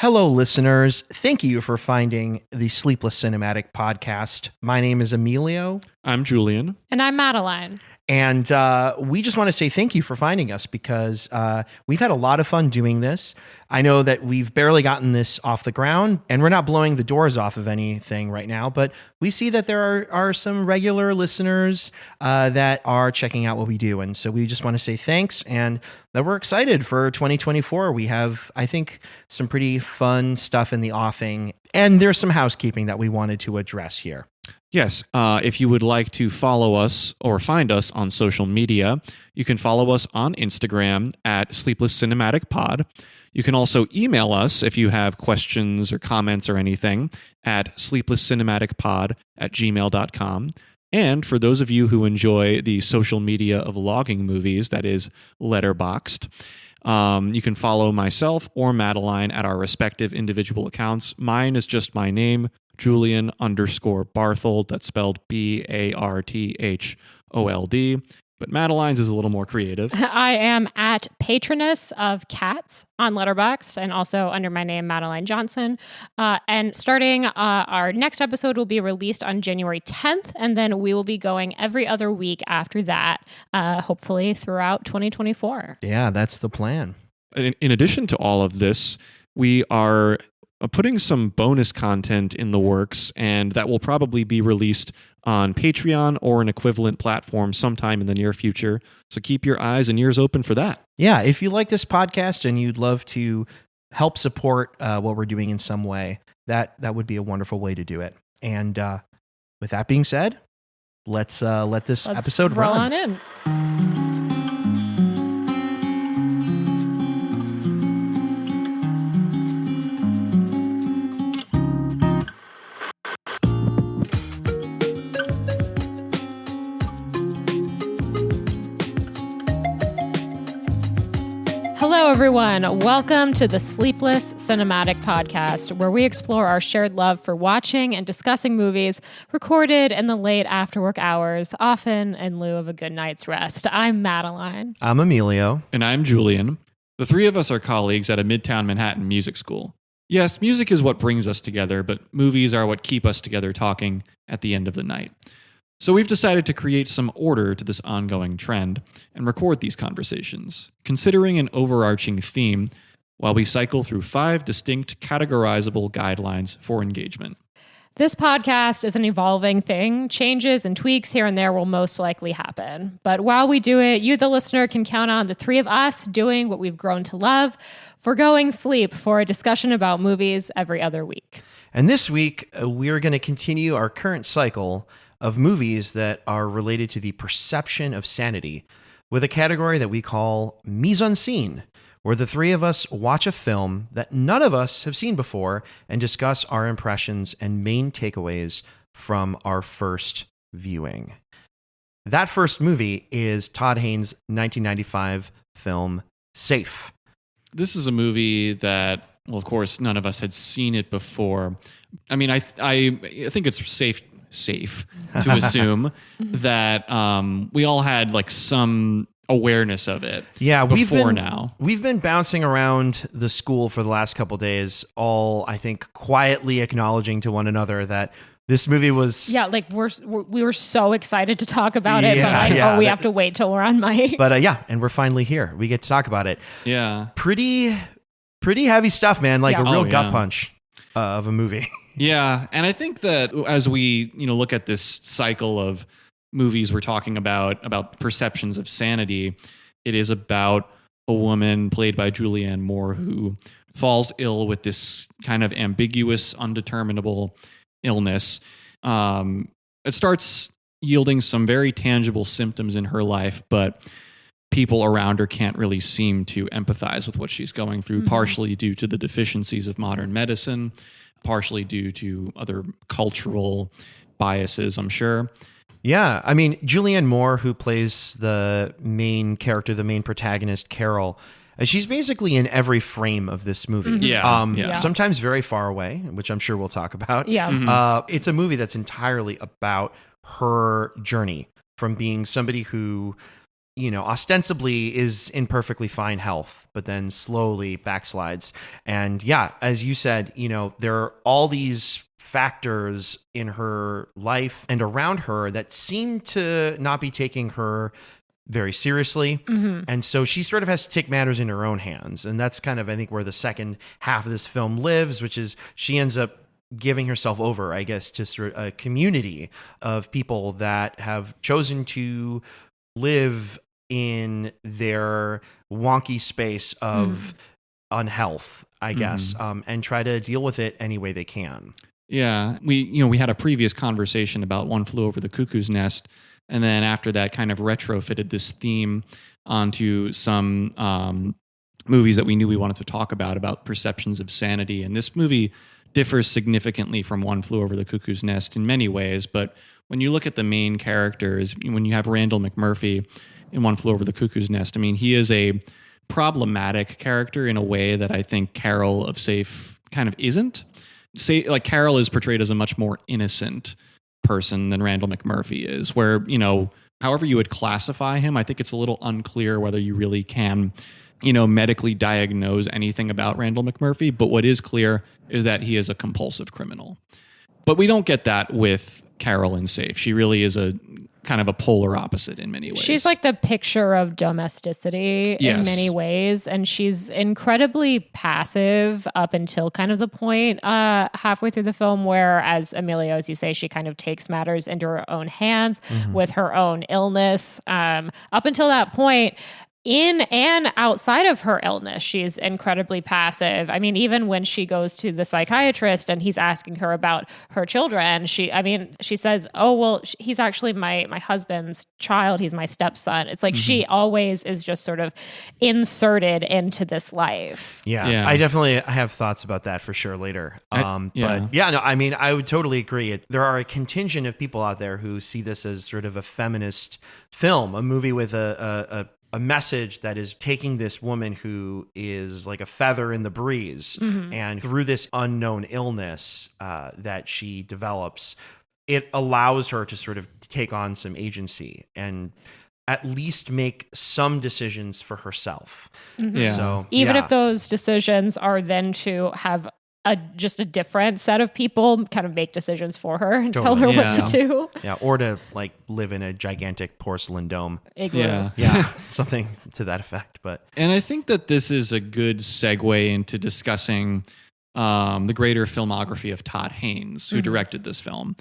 Hello, listeners. Thank you for finding the Sleepless Cinematic Podcast. My name is Emilio. I'm Julian. And I'm Madeline. And we just want to say thank you for finding us because we've had a lot of fun doing this. I know that we've barely gotten this off the ground and we're not blowing the doors off of anything right now, but we see that there are some regular listeners that are checking out what we do. And so we just want to say thanks and that we're excited for 2024. We have, I think, some pretty fun stuff in the offing, and there's some housekeeping that we wanted to address here. Yes, if you would like to follow us or find us on social media, you can follow us on Instagram at Sleepless Cinematic Pod. You can also email us if you have questions or comments or anything at sleeplesscinematicpod@gmail.com. And for those of you who enjoy the social media of logging movies, that is Letterboxd, you can follow myself or Madeline at our respective individual accounts. Mine is just my name, Julian_Barthold. That's spelled Barthold. But Madeline's is a little more creative. I am at Patroness of Cats on Letterboxd and also under my name, Madeline Johnson. And starting our next episode will be released on January 10th, and then we will be going every other week after that, hopefully throughout 2024. Yeah, that's the plan. In addition to all of this, we are putting some bonus content in the works, and that will probably be released on Patreon or an equivalent platform sometime in the near future. So keep your eyes and ears open for that. Yeah, if you like this podcast and you'd love to help support what we're doing in some way, that would be a wonderful way to do it. And with that being said, let's let this episode roll run. on in. Hello, everyone. Welcome to the Sleepless Cinematic Podcast, where we explore our shared love for watching and discussing movies recorded in the late after-work hours, often in lieu of a good night's rest. I'm Madeline. I'm Emilio. And I'm Julian. The three of us are colleagues at a Midtown Manhattan music school. Yes, music is what brings us together, but movies are what keep us together talking at the end of the night. So we've decided to create some order to this ongoing trend and record these conversations, considering an overarching theme while we cycle through 5 distinct categorizable guidelines for engagement. This podcast is an evolving thing. Changes and tweaks here and there will most likely happen. But while we do it, you, the listener, can count on the three of us doing what we've grown to love, forgoing sleep for a discussion about movies every other week. And this week, we're going to continue our current cycle of movies that are related to the perception of sanity with a category that we call Mise-Unseen, where the three of us watch a film that none of us have seen before and discuss our impressions and main takeaways from our first viewing. That first movie is Todd Haynes' 1995 film Safe. This is a movie that, well, of course, none of us had seen it before. I mean, I think it's safe to assume that we all had like some awareness of it. Yeah, we've been bouncing around the school for the last couple of days, all I think quietly acknowledging to one another that this movie was. Yeah, like we were so excited to talk about it, but we have to wait till we're on mic. But and we're finally here. We get to talk about it. Yeah, pretty heavy stuff, man. Like a real gut punch of a movie. Yeah, and I think that as we look at this cycle of movies we're talking about perceptions of sanity, it is about a woman played by Julianne Moore who falls ill with this kind of ambiguous, undeterminable illness. It starts yielding some very tangible symptoms in her life, but people around her can't really seem to empathize with what she's going through, partially due to the deficiencies of modern medicine, partially due to other cultural biases, I'm sure. Yeah, I mean, Julianne Moore, who plays the main character, the main protagonist, Carol, she's basically in every frame of this movie. Sometimes very far away, which I'm sure we'll talk about. Yeah. It's a movie that's entirely about her journey from being somebody who ostensibly is in perfectly fine health, but then slowly backslides. And yeah, as you said, there are all these factors in her life and around her that seem to not be taking her very seriously. Mm-hmm. And so she sort of has to take matters in her own hands. And that's kind of, I think, where the second half of this film lives, which is she ends up giving herself over, I guess, to sort of a community of people that have chosen to live in their wonky space of unhealth, I guess, and try to deal with it any way they can. Yeah, we had a previous conversation about One Flew Over the Cuckoo's Nest, and then after that kind of retrofitted this theme onto some movies that we knew we wanted to talk about perceptions of sanity. And this movie differs significantly from One Flew Over the Cuckoo's Nest in many ways, but when you look at the main characters, when you have Randall McMurphy in One Flew Over the Cuckoo's Nest, I mean, he is a problematic character in a way that I think Carol of Safe kind of isn't. Carol is portrayed as a much more innocent person than Randall McMurphy is, where, however you would classify him, I think it's a little unclear whether you really can, medically diagnose anything about Randall McMurphy. But what is clear is that he is a compulsive criminal. But we don't get that with Carol in Safe. She really is a kind of a polar opposite in many ways. She's like the picture of domesticity in many ways, and she's incredibly passive up until kind of the point halfway through the film where, as Emilio, as you say, she kind of takes matters into her own hands with her own illness. Up until that point, in and outside of her illness, she's incredibly passive. I mean, even when she goes to the psychiatrist and he's asking her about her children, she says, "Oh, well, he's actually my husband's child. He's my stepson." It's like she always is just sort of inserted into this life. Yeah. I definitely have thoughts about that for sure later. But yeah, no, I mean, I would totally agree. There are a contingent of people out there who see this as sort of a feminist film, a movie with a message that is taking this woman who is like a feather in the breeze, and through this unknown illness that she develops, it allows her to sort of take on some agency and at least make some decisions for herself. So even if those decisions are then to have just a different set of people kind of make decisions for her and tell her what to do. Yeah, or to like live in a gigantic porcelain dome. Igloo. Yeah, something to that effect. And I think that this is a good segue into discussing the greater filmography of Todd Haynes, who directed this film.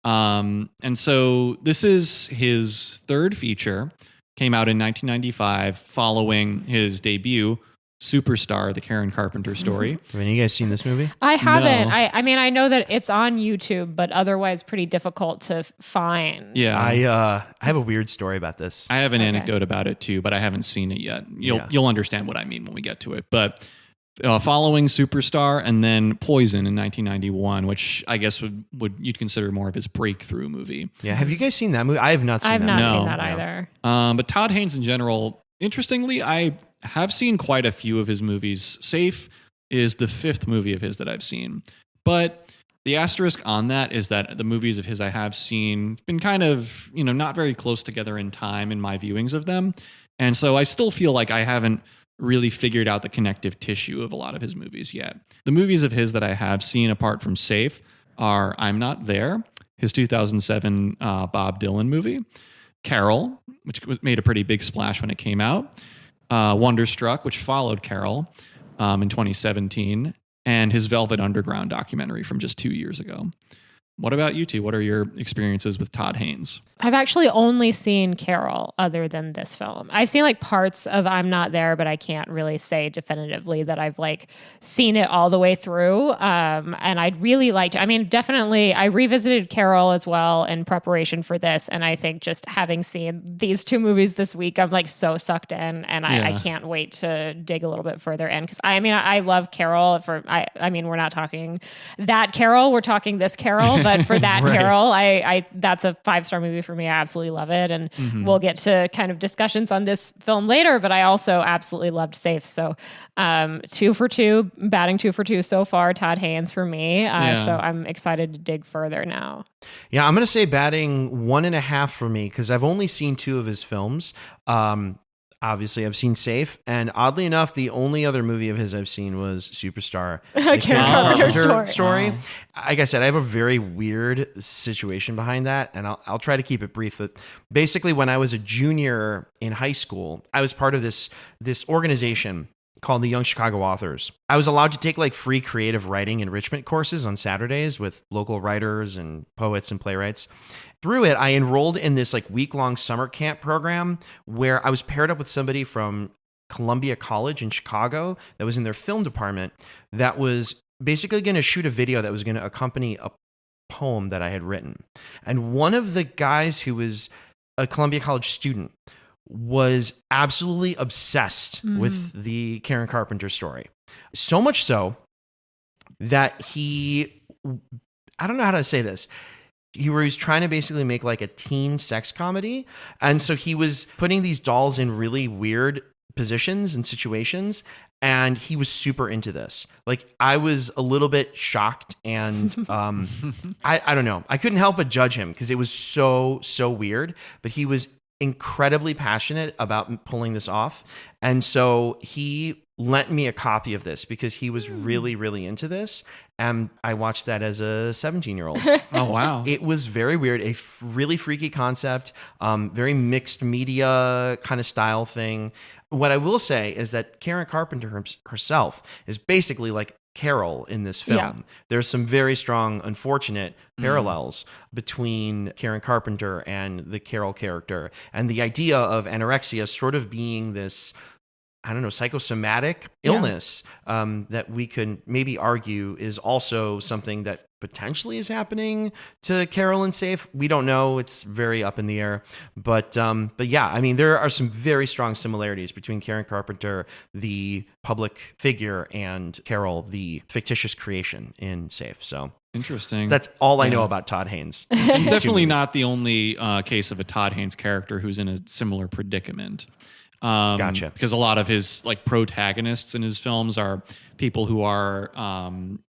And so this is his third feature, came out in 1995 following his debut, Superstar, the Karen Carpenter story. Have any of you guys seen this movie? I haven't. No. I mean, I know that it's on YouTube, but otherwise pretty difficult to find. Yeah. I have a weird story about this. I have an anecdote about it too, but I haven't seen it yet. You'll understand what I mean when we get to it. But following Superstar and then Poison in 1991, which I guess would you'd consider more of his breakthrough movie. Yeah. Have you guys seen that movie? I have not seen that. I've not seen that either. But Todd Haynes in general, interestingly, I have seen quite a few of his movies. Safe is the fifth movie of his that I've seen. But the asterisk on that is that the movies of his I have seen been kind of, not very close together in time in my viewings of them. And so I still feel like I haven't really figured out the connective tissue of a lot of his movies yet. The movies of his that I have seen apart from Safe are I'm Not There, his 2007 Bob Dylan movie, Carol, which made a pretty big splash when it came out, Wonderstruck, which followed Carol in 2017, and his Velvet Underground documentary from just 2 years ago. What about you two? What are your experiences with Todd Haynes? I've actually only seen Carol other than this film. I've seen like parts of I'm Not There, but I can't really say definitively that I've like seen it all the way through. And I'd really like to, definitely I revisited Carol as well in preparation for this. And I think just having seen these two movies this week, I'm like so sucked in, and I can't wait to dig a little bit further in. Cause I love Carol we're not talking that Carol, we're talking this Carol, But for that Right. Carol, I that's a 5-star movie for me. I absolutely love it. And we'll get to kind of discussions on this film later, but I also absolutely loved Safe. So 2 for 2, batting 2 for 2 so far, Todd Haynes for me. So I'm excited to dig further now. Yeah, I'm going to say batting 1.5 for me because I've only seen 2 of his films. Obviously, I've seen Safe, and oddly enough, the only other movie of his I've seen was Superstar. The Karen Carpenter story. Like I said, I have a very weird situation behind that, and I'll try to keep it brief. But basically, when I was a junior in high school, I was part of this organization called the Young Chicago Authors. I was allowed to take like free creative writing enrichment courses on Saturdays with local writers and poets and playwrights. Through it, I enrolled in this like week-long summer camp program where I was paired up with somebody from Columbia College in Chicago that was in their film department that was basically going to shoot a video that was going to accompany a poem that I had written. And one of the guys who was a Columbia College student was absolutely obsessed with the Karen Carpenter story. So much so that I don't know how to say this. He was trying to basically make like a teen sex comedy. And so he was putting these dolls in really weird positions and situations. And he was super into this. Like I was a little bit shocked and I don't know. I couldn't help but judge him because it was so weird. But he was incredibly passionate about pulling this off. And so he lent me a copy of this because he was really into this. And I watched that as a 17-year-old. Oh, wow. It was very weird, a really freaky concept, very mixed media kind of style thing. What I will say is that Karen Carpenter herself is basically like Carol in this film. Yeah. There's some very strong, unfortunate parallels between Karen Carpenter and the Carol character, and the idea of anorexia sort of being this, I don't know, psychosomatic illness that we could maybe argue is also something that potentially is happening to Carol and Safe. We don't know. It's very up in the air. But yeah, I mean, there are some very strong similarities between Karen Carpenter, the public figure, and Carol, the fictitious creation in Safe. So interesting. that's all I know about Todd Haynes. Definitely not the only case of a Todd Haynes character who's in a similar predicament. Gotcha. Because a lot of his like protagonists in his films are people who are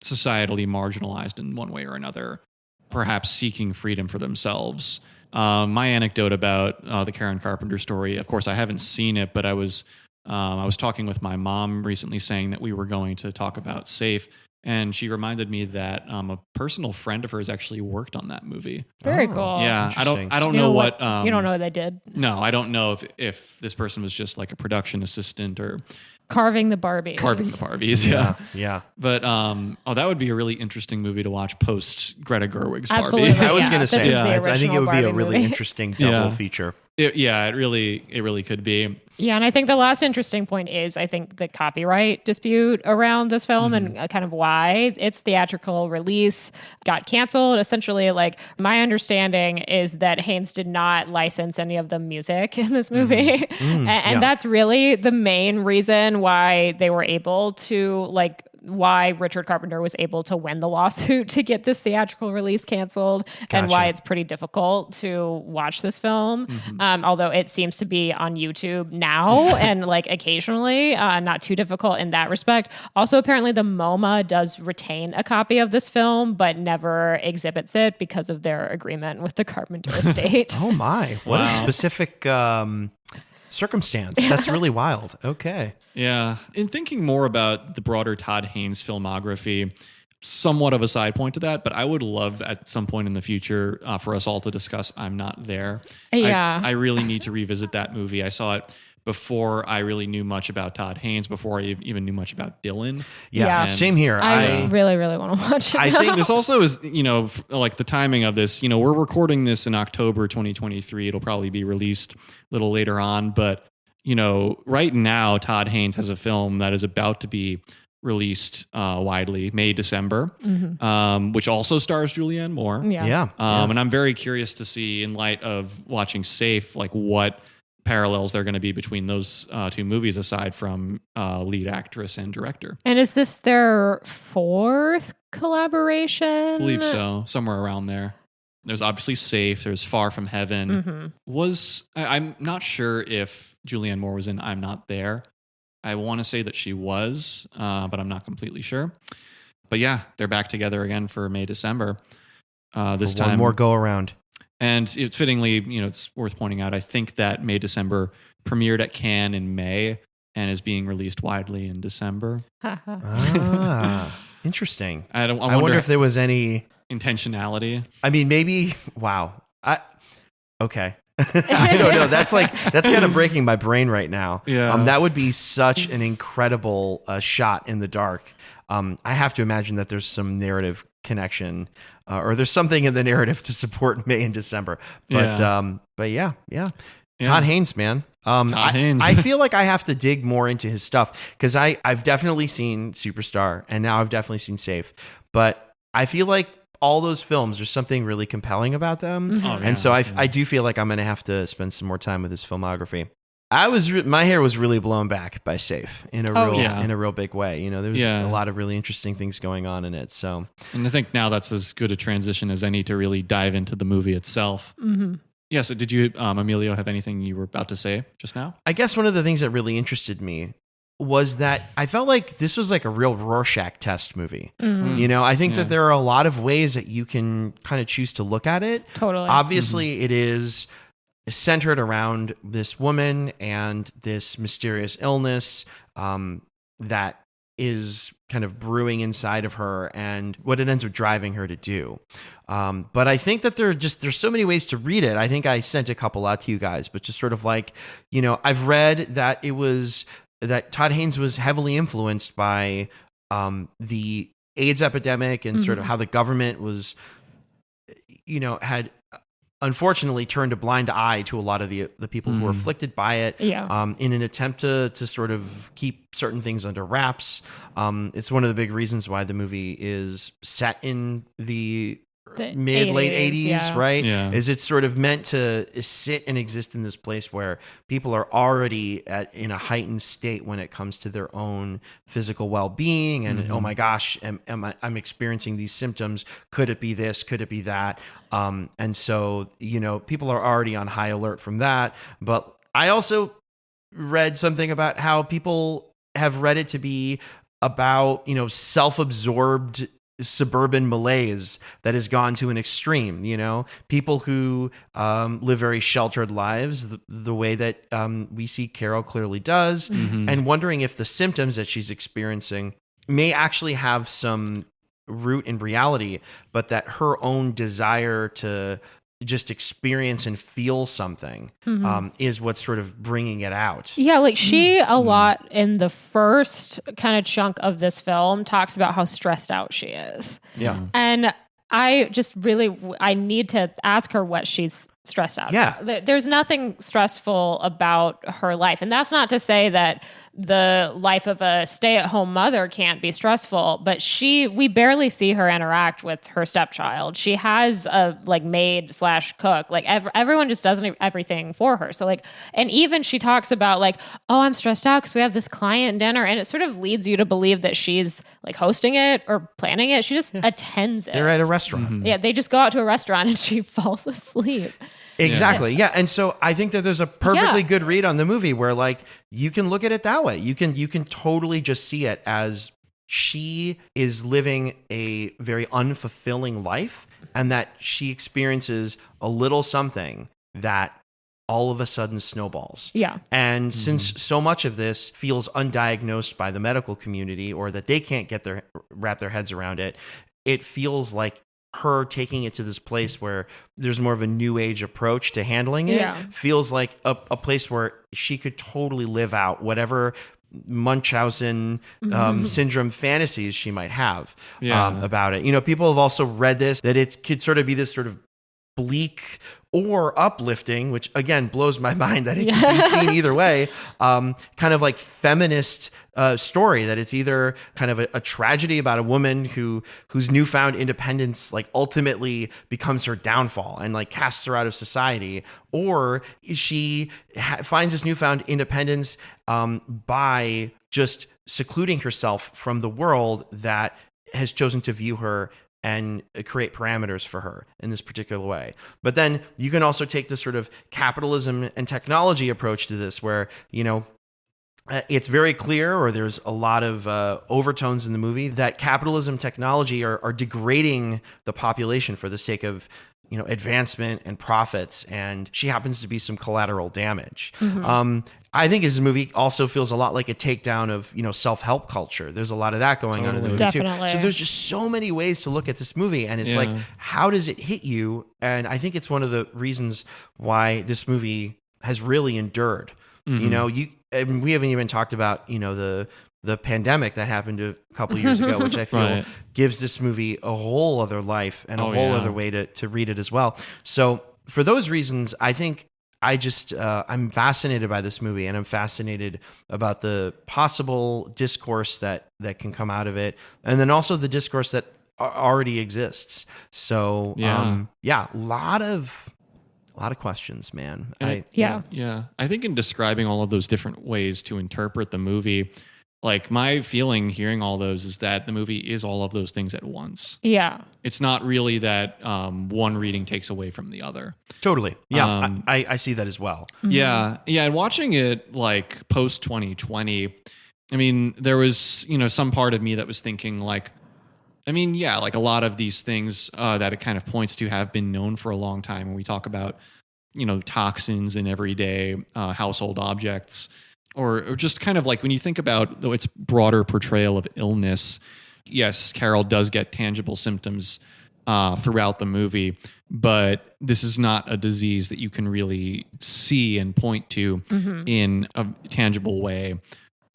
societally marginalized in one way or another, perhaps seeking freedom for themselves. My anecdote about the Karen Carpenter story, of course, I haven't seen it, but I was talking with my mom recently, saying that we were going to talk about Safe. And she reminded me that a personal friend of hers actually worked on that movie. Very cool. Yeah, I don't You know what you don't know what they did. No, I don't know if this person was just like a production assistant or Carving the Barbies. Yeah. But that would be a really interesting movie to watch post Greta Gerwig's Absolutely. Barbie. I was going to This say, is the I think it original would be a Barbie really movie. interesting double feature. It really could be. Yeah, and I think the last interesting point is, I think, the copyright dispute around this film and kind of why its theatrical release got canceled. Essentially, like, my understanding is that Haynes did not license any of the music in this movie. And that's really the main reason why they were able to, like, why Richard Carpenter was able to win the lawsuit to get this theatrical release canceled, and why it's pretty difficult to watch this film. Although it seems to be on YouTube now and like occasionally, not too difficult in that respect. Also, apparently the MoMA does retain a copy of this film, but never exhibits it because of their agreement with the Carpenter estate. Oh my, what a specific circumstance. That's really wild. Okay. Yeah. In thinking more about the broader Todd Haynes filmography, somewhat of a side point to that, but I would love at some point in the future for us all to discuss I'm Not There. Yeah. I really need to revisit that movie. I saw it before I really knew much about Todd Haynes, before I even knew much about Dylan. Yeah. And Same here. I really want to watch it. I think this also is, like the timing of this, we're recording this in October 2023. It'll probably be released a little later on. But, right now, Todd Haynes has a film that is about to be released widely, May, December, which also stars Julianne Moore. Yeah. And I'm very curious to see, in light of watching Safe, like what parallels there are going to be between those two movies, aside from lead actress and director. And is this their fourth collaboration. I believe so, somewhere around there. There's obviously Safe. There's Far From Heaven. I'm not sure if Julianne Moore was in I'm Not There. I want to say that she was, but I'm not completely sure. But yeah, they're back together again for May, December. This time, one more go around. And it's fittingly, it's worth pointing out, I think that May, December premiered at Cannes in May and is being released widely in December. Interesting. I wonder if there was any intentionality. I mean, maybe. Wow. Okay. I don't know. That's kind of breaking my brain right now. Yeah. That would be such an incredible shot in the dark. I have to imagine that there's some narrative connection, or there's something in the narrative to support May and December. But yeah. Todd Haynes, man. Todd Haynes. I feel like I have to dig more into his stuff because I've definitely seen Superstar and now I've definitely seen Safe, but I feel like all those films, there's something really compelling about them. And so I do feel like I'm going to have to spend some more time with his filmography. My hair was really blown back by Safe in a real big way. There was a lot of really interesting things going on in it. So, and I think now that's as good a transition as any to really dive into the movie itself. Yeah. So did you, Emilio, have anything you were about to say just now? I guess one of the things that really interested me was that I felt like this was like a real Rorschach test movie. I think that there are a lot of ways that you can kind of choose to look at it. Totally. Obviously, it is centered around this woman and this mysterious illness that is kind of brewing inside of her and what it ends up driving her to do. But I think that there's so many ways to read it. I think I sent a couple out to you guys, but just sort of like, I've read that that Todd Haynes was heavily influenced by the AIDS epidemic and sort of how the government was, had unfortunately turned a blind eye to a lot of the people who were afflicted by it in an attempt to sort of keep certain things under wraps. It's one of the big reasons why the movie is set in the late 80s, right? Yeah. Is it's sort of meant to sit and exist in this place where people are already in a heightened state when it comes to their own physical well-being and oh my gosh, I'm experiencing these symptoms. Could it be this? Could it be that? And so, people are already on high alert from that. But I also read something about how people have read it to be about, self-absorbed suburban malaise that has gone to an extreme, people who live very sheltered lives the way that we see Carol clearly does, and wondering if the symptoms that she's experiencing may actually have some root in reality, but that her own desire to just experience and feel something is what's sort of bringing it out. Yeah, like she a lot in the first kind of chunk of this film talks about how stressed out she is. Yeah. And I just I need to ask her what she's stressed out about. There's nothing stressful about her life. And that's not to say that the life of a stay-at-home mother can't be stressful, but we barely see her interact with her stepchild. She has a maid/cook. Like everyone just does everything for her. So and even she talks about oh, I'm stressed out because we have this client dinner, and it sort of leads you to believe that she's hosting it or planning it. She just attends it. They're at a restaurant. Yeah, they just go out to a restaurant and she falls asleep. Exactly. Yeah. And so I think that there's a perfectly good read on the movie where you can look at it that way. You can totally just see it as she is living a very unfulfilling life and that she experiences a little something that all of a sudden snowballs. Yeah. And since so much of this feels undiagnosed by the medical community or that they can't wrap their heads around it, it feels like her taking it to this place where there's more of a new age approach to handling it feels like a place where she could totally live out whatever Munchausen syndrome fantasies she might have about it. People have also read this, that it could sort of be this sort of bleak or uplifting, which again blows my mind that it can be seen either way, kind of like feminist story, that it's either kind of a tragedy about a woman whose newfound independence ultimately becomes her downfall and casts her out of society, or she finds this newfound independence by just secluding herself from the world that has chosen to view her and create parameters for her in this particular way. But then you can also take this sort of capitalism and technology approach to this, where, it's very clear, or there's a lot of overtones in the movie, that capitalism, technology are degrading the population for the sake of, advancement and profits, and she happens to be some collateral damage. I think this movie also feels a lot like a takedown of, self-help culture. There's a lot of that going on in the movie too. So there's just so many ways to look at this movie, and it's like, how does it hit you? And I think it's one of the reasons why this movie has really endured. And we haven't even talked about, the pandemic that happened a couple of years ago, which I feel gives this movie a whole other life and a whole other way to read it as well. So for those reasons, I think I'm fascinated by this movie, and I'm fascinated about the possible discourse that can come out of it, and then also the discourse that already exists. So a lot of questions, man. I think in describing all of those different ways to interpret the movie, like, my feeling hearing all those is that the movie is all of those things at once. Yeah. It's not really that one reading takes away from the other. Totally. Yeah. I see that as well. Yeah. Yeah. And watching it like post 2020, I mean, there was, some part of me that was thinking like a lot of these things that it kind of points to have been known for a long time. When we talk about, toxins in everyday household objects, or just kind of like when you think about, though, its broader portrayal of illness. Yes, Carol does get tangible symptoms throughout the movie, but this is not a disease that you can really see and point to in a tangible way.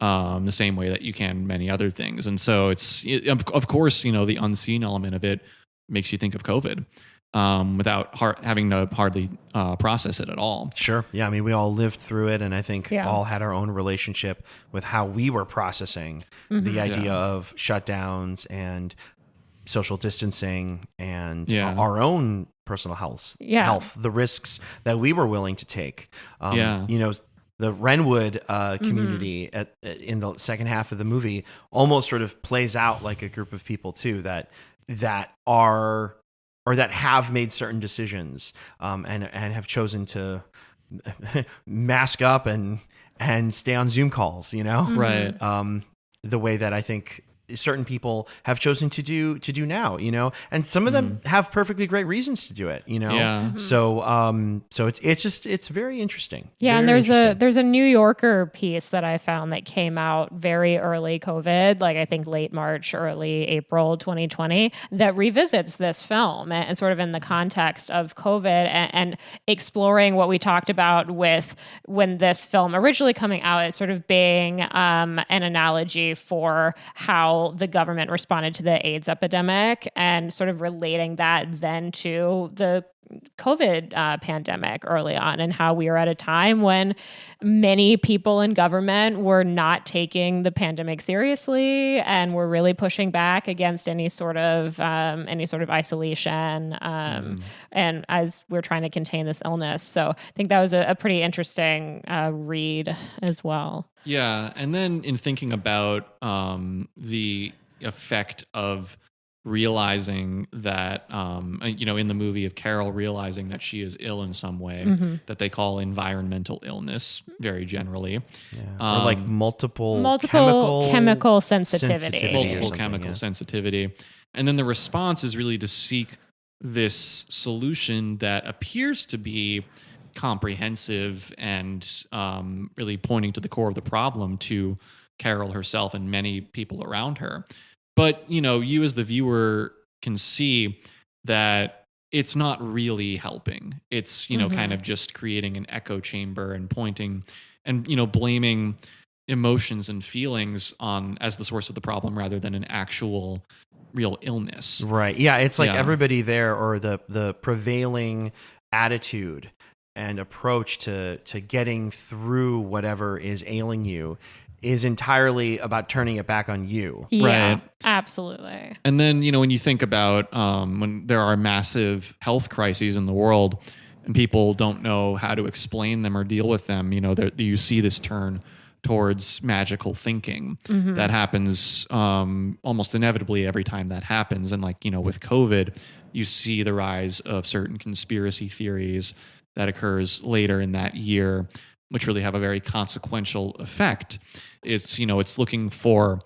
The same way that you can many other things. And so of course, the unseen element of it makes you think of COVID without having to hardly process it at all. Sure. Yeah. I mean, we all lived through it, and I think all had our own relationship with how we were processing the idea of shutdowns and social distancing and our own personal health, the risks that we were willing to take. The Renwood community in the second half of the movie almost sort of plays out like a group of people too that are, or that have made certain decisions and have chosen to mask up and stay on Zoom calls, Right. The way that I think certain people have chosen to do now, and some of them have perfectly great reasons to do it, So it's very interesting. Yeah, very and there's a New Yorker piece that I found that came out very early COVID, like I think late March, early April 2020, that revisits this film and sort of in the context of COVID and exploring what we talked about with when this film originally coming out as sort of being an analogy for how the government responded to the AIDS epidemic, and sort of relating that then to the COVID pandemic early on, and how we were at a time when many people in government were not taking the pandemic seriously and were really pushing back against any sort of isolation, and as we're trying to contain this illness. So I think that was a pretty interesting read as well. Yeah, and then in thinking about the effect of realizing that, in the movie of Carol realizing that she is ill in some way that they call environmental illness very generally. Yeah. Or like multiple chemical sensitivity. Multiple chemical sensitivity. And then the response is really to seek this solution that appears to be comprehensive and really pointing to the core of the problem to Carol herself and many people around her. But, you as the viewer can see that it's not really helping. It's, kind of just creating an echo chamber and pointing and, blaming emotions and feelings as the source of the problem rather than an actual real illness. Right. Yeah. It's like everybody there, or the prevailing attitude and approach to getting through whatever is ailing you is entirely about turning it back on you. Yeah, right. Absolutely. And then, when you think about when there are massive health crises in the world and people don't know how to explain them or deal with them, you see this turn towards magical thinking that happens almost inevitably every time that happens. And like, with COVID, you see the rise of certain conspiracy theories that occurs later in that year, which really have a very consequential effect. It's, it's looking for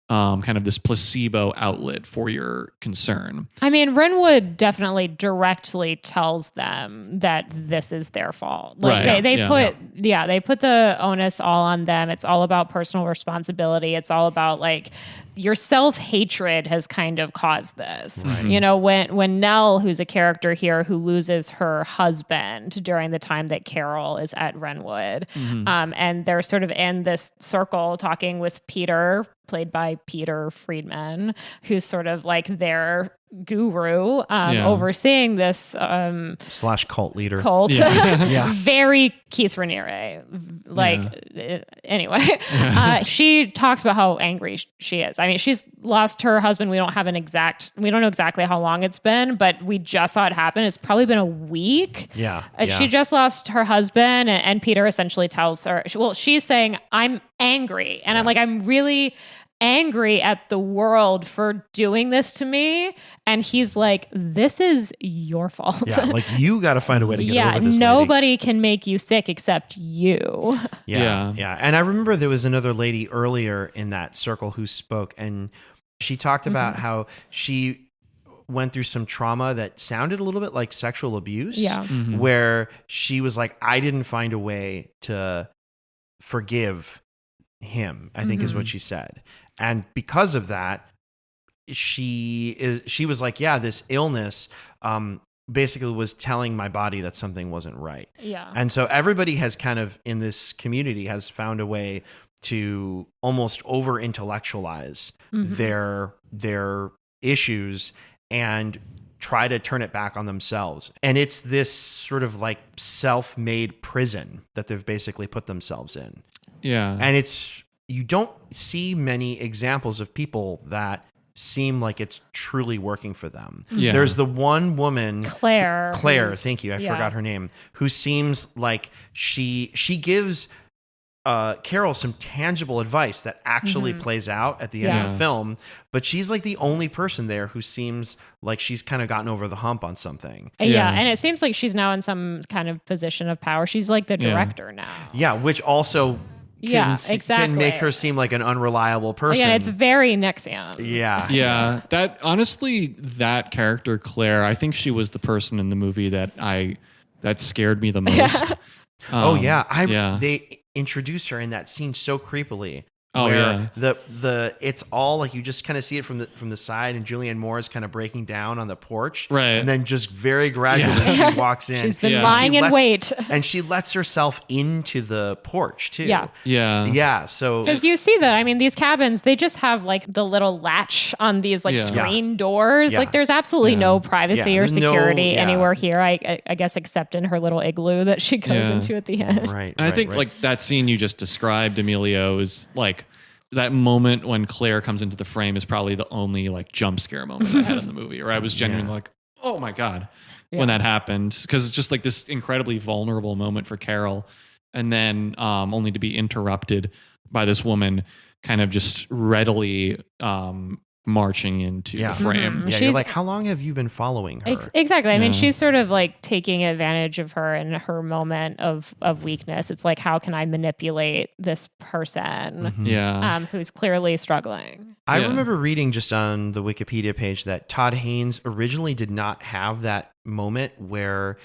kind of this placebo outlet for your concern. I mean, Renwood definitely directly tells them that this is their fault. Like Right. they put the onus all on them. It's all about personal responsibility. It's all about like your self-hatred has kind of caused this. Right. When Nell, who's a character here who loses her husband during the time that Carol is at Renwood, and they're sort of in this circle talking with Peter, played by Peter Friedman, who's sort of like their guru, overseeing this / cult leader. cult. Yeah. Very Keith Raniere. Anyway, she talks about how angry she is. I mean, she's lost her husband. We don't know exactly how long it's been, but we just saw it happen. It's probably been a week. Yeah. She just lost her husband, and Peter essentially tells her, she's saying, I'm angry. And I'm like, I'm really angry at the world for doing this to me. And he's like, this is your fault. Yeah, like you got to find a way to get over this. Nobody can make you sick except you. Yeah. And I remember there was another lady earlier in that circle who spoke, and she talked about how she went through some trauma that sounded a little bit like sexual abuse, where she was like, I didn't find a way to forgive him, I think is what she said. And because of that, she was like, yeah, this illness basically was telling my body that something wasn't right. Yeah. And so everybody has kind of in this community has found a way to almost over intellectualize their issues and try to turn it back on themselves. And it's this sort of like self-made prison that they've basically put themselves in. Yeah. And you don't see many examples of people that seem like it's truly working for them. Yeah. There's the one woman, Claire, thank you. I forgot her name, who seems like she gives Carol some tangible advice that actually plays out at the end of the film, but she's like the only person there who seems like she's kind of gotten over the hump on something. Yeah, and it seems like she's now in some kind of position of power. She's like the director now. Yeah, which also can make her seem like an unreliable person. Yeah, it's very Nexium. Yeah. That character, Claire, I think she was the person in the movie that scared me the most. They introduced her in that scene so creepily. Oh, where it's all like you just kind of see it from the side, and Julianne Moore is kind of breaking down on the porch, right? And then just very gradually she walks in. She's been lying in wait, and she lets herself into the porch too. Yeah. So because you see that, I mean, these cabins, they just have like the little latch on these like screen doors. Like there's absolutely no privacy or security anywhere here. I guess except in her little igloo that she goes into at the end. Right. And I think like that scene you just described, Emilio, is like. That moment when Claire comes into the frame is probably the only like jump scare moment I had in the movie, or I was genuinely like, oh my God, when that happened. Because it's just like this incredibly vulnerable moment for Carol. And then only to be interrupted by this woman kind of just readily marching into the frame. Yeah, you're like, how long have you been following her? Exactly. I mean, she's sort of like taking advantage of her in her moment of weakness. It's like, how can I manipulate this person who's clearly struggling? I remember reading just on the Wikipedia page that Todd Haynes originally did not have that moment where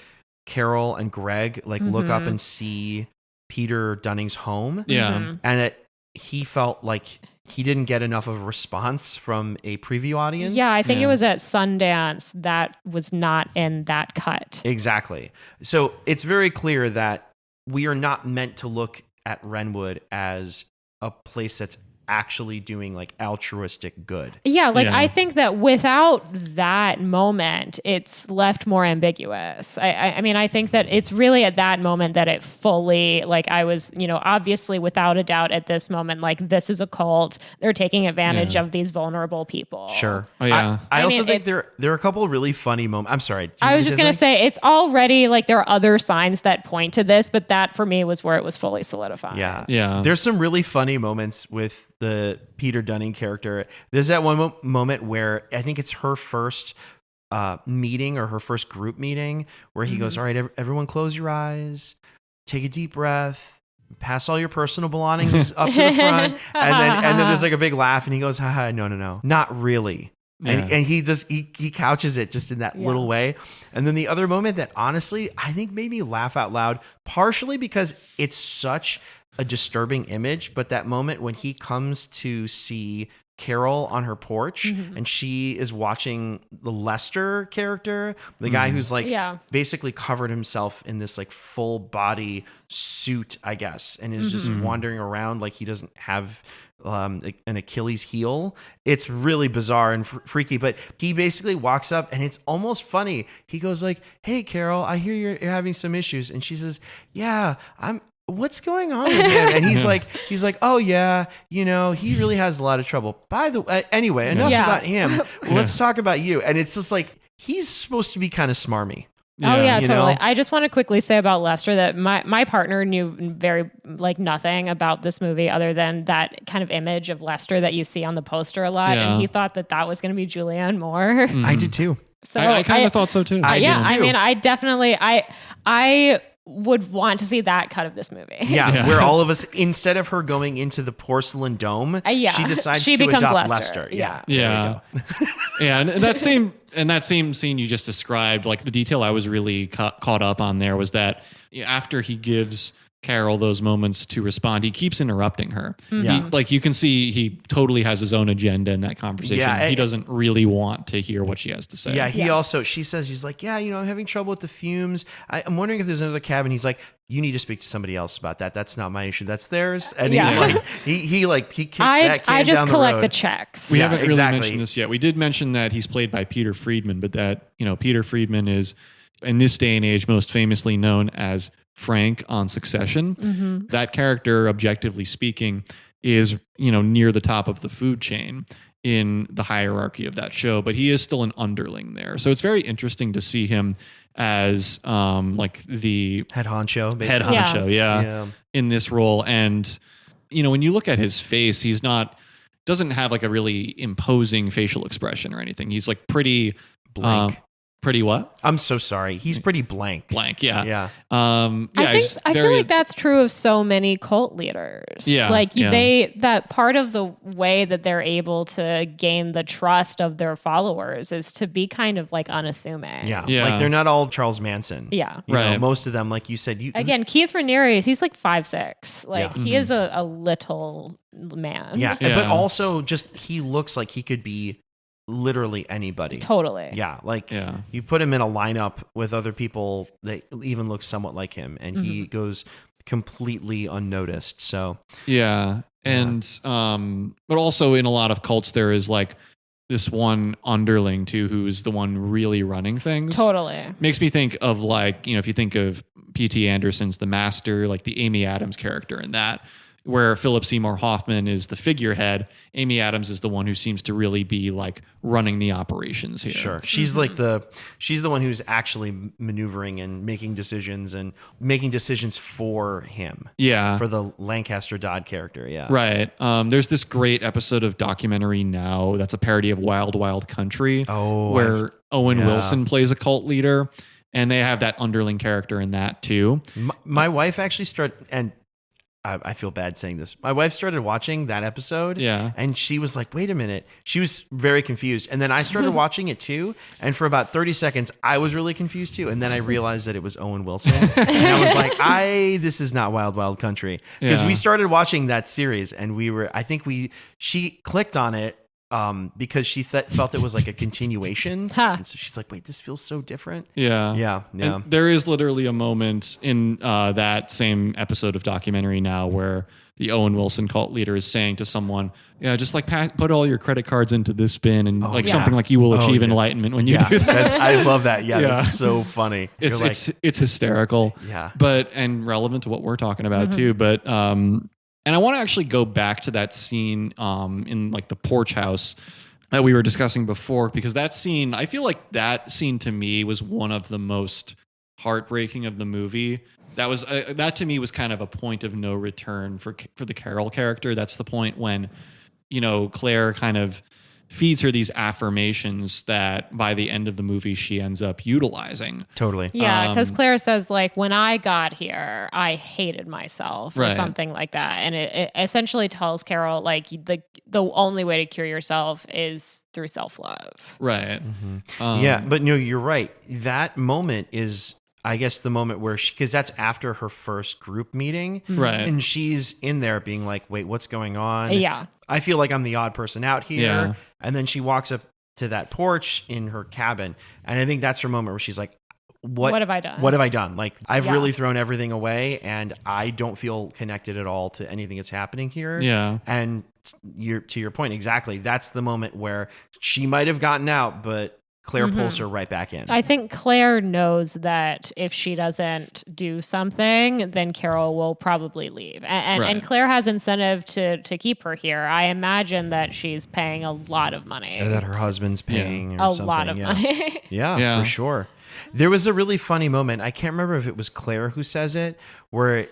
Carol and Greg like look up and see Peter Dunning's home. Yeah. And he felt like he didn't get enough of a response from a preview audience. Yeah, I think it was at Sundance that was not in that cut. Exactly. So it's very clear that we are not meant to look at Renwood as a place that's actually doing like altruistic good. Yeah, like Yeah. I think that without that moment, it's left more ambiguous. I mean, I think that it's really at that moment that it fully, like I was, obviously without a doubt at this moment, like this is a cult. They're taking advantage Yeah. of these vulnerable people. Sure. Oh, yeah. I also mean, think there are a couple of really funny moments. I'm sorry. I was just going to say it's already like there are other signs that point to this, but that for me was where it was fully solidified. Yeah. Yeah. There's some really funny moments with the Peter Dunning character. There's that one moment where I think it's her first meeting or her first group meeting where he goes, all right, everyone close your eyes, take a deep breath, pass all your personal belongings up to the front. And then there's like a big laugh and he goes, haha, no, not really. Yeah. And he couches it just in that little way. And then the other moment that honestly I think made me laugh out loud, partially because it's such a disturbing image, but that moment when he comes to see Carol on her porch and she is watching the Lester character, the guy who's like basically covered himself in this like full body suit, I guess, and is just wandering around like he doesn't have an Achilles heel. It's really bizarre and freaky, but he basically walks up and it's almost funny. He goes like, hey Carol, I hear you're having some issues. And she says, yeah, what's going on with him? And he's like, oh yeah, he really has a lot of trouble. By the way, anyway, enough about him. Let's talk about you. And it's just like, he's supposed to be kind of smarmy. Oh yeah, totally. know? I just want to quickly say about Lester that my partner knew very like nothing about this movie other than that kind of image of Lester that you see on the poster a lot, and he thought that was going to be Julianne Moore. I did too. So I kind of thought so too. I did too. I mean, I definitely I would want to see that cut of this movie. Yeah, where all of us, instead of her going into the porcelain dome, she decides she to becomes adopt Lester. Lester. Yeah. Yeah. Yeah. And that same scene you just described, like the detail I was really caught up on there was that after he gives Carol those moments to respond, he keeps interrupting her. Yeah. You can see he totally has his own agenda in that conversation. Yeah, he doesn't really want to hear what she has to say. Yeah, she says, he's like, I'm having trouble with the fumes. I'm wondering if there's another cabin. He's like, you need to speak to somebody else about that. That's not my issue. That's theirs. And he's like, he kicks that can I just down the collect road. the checks. We haven't really mentioned this yet. We did mention that he's played by Peter Friedman, but that, Peter Friedman is, in this day and age, most famously known as Frank on Succession. That character, objectively speaking, is, near the top of the food chain in the hierarchy of that show, but he is still an underling there. So it's very interesting to see him as like the head honcho, basically. head honcho, in this role. And, when you look at his face, he's doesn't have like a really imposing facial expression or anything. He's like pretty Blank. Pretty what? I'm so sorry. He's pretty blank. Blank, yeah. Yeah. I feel like that's true of so many cult leaders. Yeah, Like yeah. that part of the way that they're able to gain the trust of their followers is to be kind of like unassuming. Yeah. Yeah. Like they're not all Charles Manson. Yeah. You know, Right. most of them, like you said, Again, Keith Raniere, he's like 5'6". Like Yeah. he is a little man. Yeah. Yeah. But also just, he looks like he could be literally anybody. Totally. Yeah, like Yeah. you put him in a lineup with other people that even look somewhat like him, and he goes completely unnoticed. So Yeah. And but also in a lot of cults there is like this one underling too who's the one really running things. Totally. Makes me think of like, if you think of P.T. Anderson's The Master, like the Amy Adams character in that, where Philip Seymour Hoffman is the figurehead, Amy Adams is the one who seems to really be like running the operations here. sure, she's like she's the one who's actually maneuvering and making decisions for him. Yeah. For the Lancaster Dodd character. Yeah. Right. There's this great episode of Documentary Now that's a parody of Wild Wild Country, where Owen Wilson plays a cult leader, and they have that underling character in that too. My wife actually started, and I feel bad saying this. My wife started watching that episode, and she was like, wait a minute. She was very confused. And then I started watching it too, and for about 30 seconds, I was really confused too. And then I realized that it was Owen Wilson. And I was like, this is not Wild Wild Country. Because we started watching that series, and she clicked on it because she felt it was like a continuation. And so she's like, wait, this feels so different. Yeah. And there is literally a moment in that same episode of Documentary Now where the Owen Wilson cult leader is saying to someone, yeah, just like put all your credit cards into this bin and something like you will achieve enlightenment when you do that. I love that. Yeah, that's so funny. It's hysterical. Yeah. And relevant to what we're talking about too. But and I want to actually go back to that scene in like the porch house that we were discussing before, because that scene, I feel like that scene to me was one of the most heartbreaking of the movie. That to me was kind of a point of no return for the Carol character. That's the point when, Claire kind of feeds her these affirmations that by the end of the movie she ends up utilizing. Totally. Yeah, because Claire says, like, when I got here, I hated myself or Right. something like that. And it essentially tells Carol, like, the only way to cure yourself is through self-love. Right. Yeah, but no, you're right. That moment is, I guess, the moment where because that's after her first group meeting. Right. And she's in there being like, wait, what's going on? Yeah. I feel like I'm the odd person out here. Yeah. And then she walks up to that porch in her cabin. And I think that's her moment where she's like, what have I done? What have I done? Like, I've Yeah. really thrown everything away and I don't feel connected at all to anything that's happening here. Yeah. And to your point, exactly. That's the moment where she might have gotten out, but Claire pulls her right back in. I think Claire knows that if she doesn't do something, then Carol will probably leave. And Claire has incentive to keep her here. I imagine that she's paying a lot of money. Or that her husband's paying or a something. lot of money. Yeah, for sure. There was a really funny moment. I can't remember if it was Claire who says it, where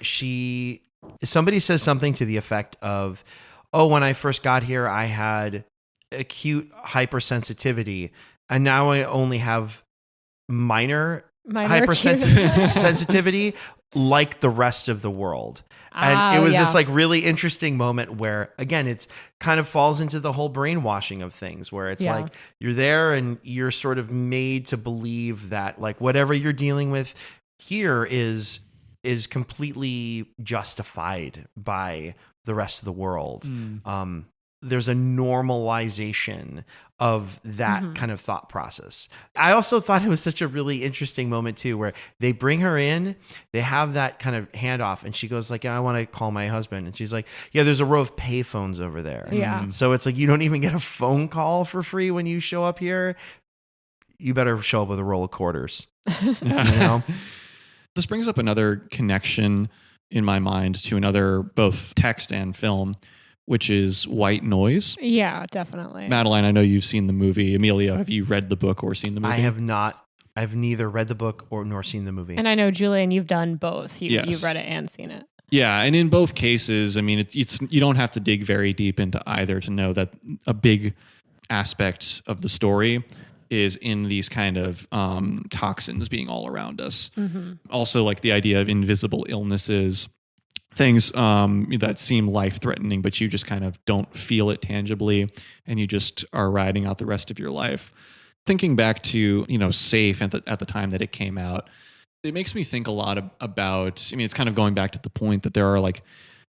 somebody says something to the effect of, oh, when I first got here, I had acute hypersensitivity, and now I only have minor hypersensitivity like the rest of the world. And it was this like really interesting moment where, again, it kind of falls into the whole brainwashing of things where it's like you're there and you're sort of made to believe that like whatever you're dealing with here is completely justified by the rest of the world. There's a normalization of that kind of thought process. I also thought it was such a really interesting moment too, where they bring her in, they have that kind of handoff, and she goes like, I want to call my husband. And she's like, yeah, there's a row of payphones over there. Yeah. So it's like, you don't even get a phone call for free when you show up here. You better show up with a roll of quarters. This brings up another connection in my mind to another both text and film, which is White Noise. Yeah, definitely. Madeline, I know you've seen the movie. Emilio, have you read the book or seen the movie? I have not. I've neither read the book nor seen the movie. And I know, Julian, you've done both. Yes. You've read it and seen it. Yeah, and in both cases, I mean, it's you don't have to dig very deep into either to know that a big aspect of the story is in these kind of toxins being all around us. Also, like the idea of invisible illnesses, things that seem life-threatening, but you just kind of don't feel it tangibly, and you just are riding out the rest of your life. Thinking back to, Safe at the time that it came out, it makes me think a lot about, it's kind of going back to the point that there are like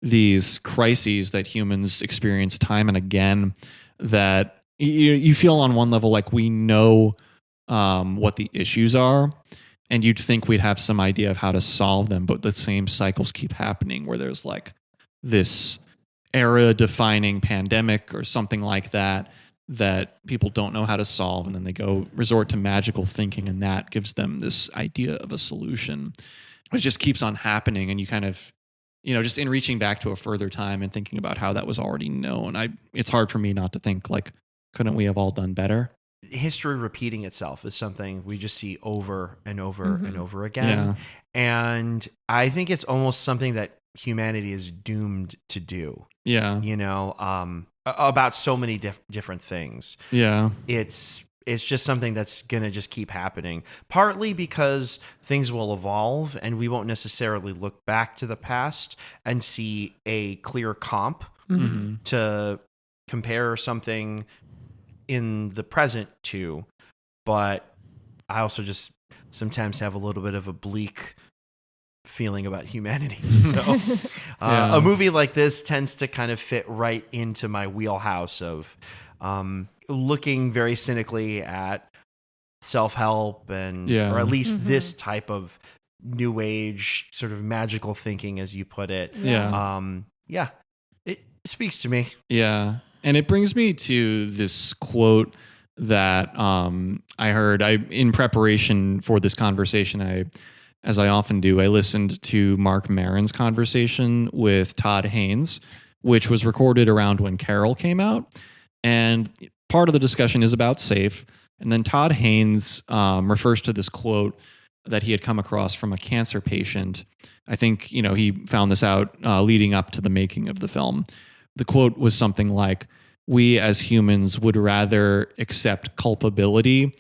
these crises that humans experience time and again that you feel on one level like we know what the issues are, and you'd think we'd have some idea of how to solve them, but the same cycles keep happening where there's like this era-defining pandemic or something like that people don't know how to solve, and then they resort to magical thinking, and that gives them this idea of a solution. It just keeps on happening, and you kind of, just in reaching back to a further time and thinking about how that was already known, it's hard for me not to think like, couldn't we have all done better? History repeating itself is something we just see over and over and over again. And I think it's almost something that humanity is doomed to do. Yeah. About so many different things. Yeah. It's just something that's going to just keep happening, partly because things will evolve and we won't necessarily look back to the past and see a clear comp to compare something in the present to, but I also just sometimes have a little bit of a bleak feeling about humanity. So a movie like this tends to kind of fit right into my wheelhouse of looking very cynically at self-help and or at least this type of new age sort of magical thinking, as you put it. yeah, it speaks to me. Yeah. And it brings me to this quote that I heard. In preparation for this conversation, as I often do, I listened to Mark Maron's conversation with Todd Haynes, which was recorded around when Carol came out. And part of the discussion is about Safe. And then Todd Haynes refers to this quote that he had come across from a cancer patient. I think, he found this out leading up to the making of the film. The quote was something like, "We as humans would rather accept culpability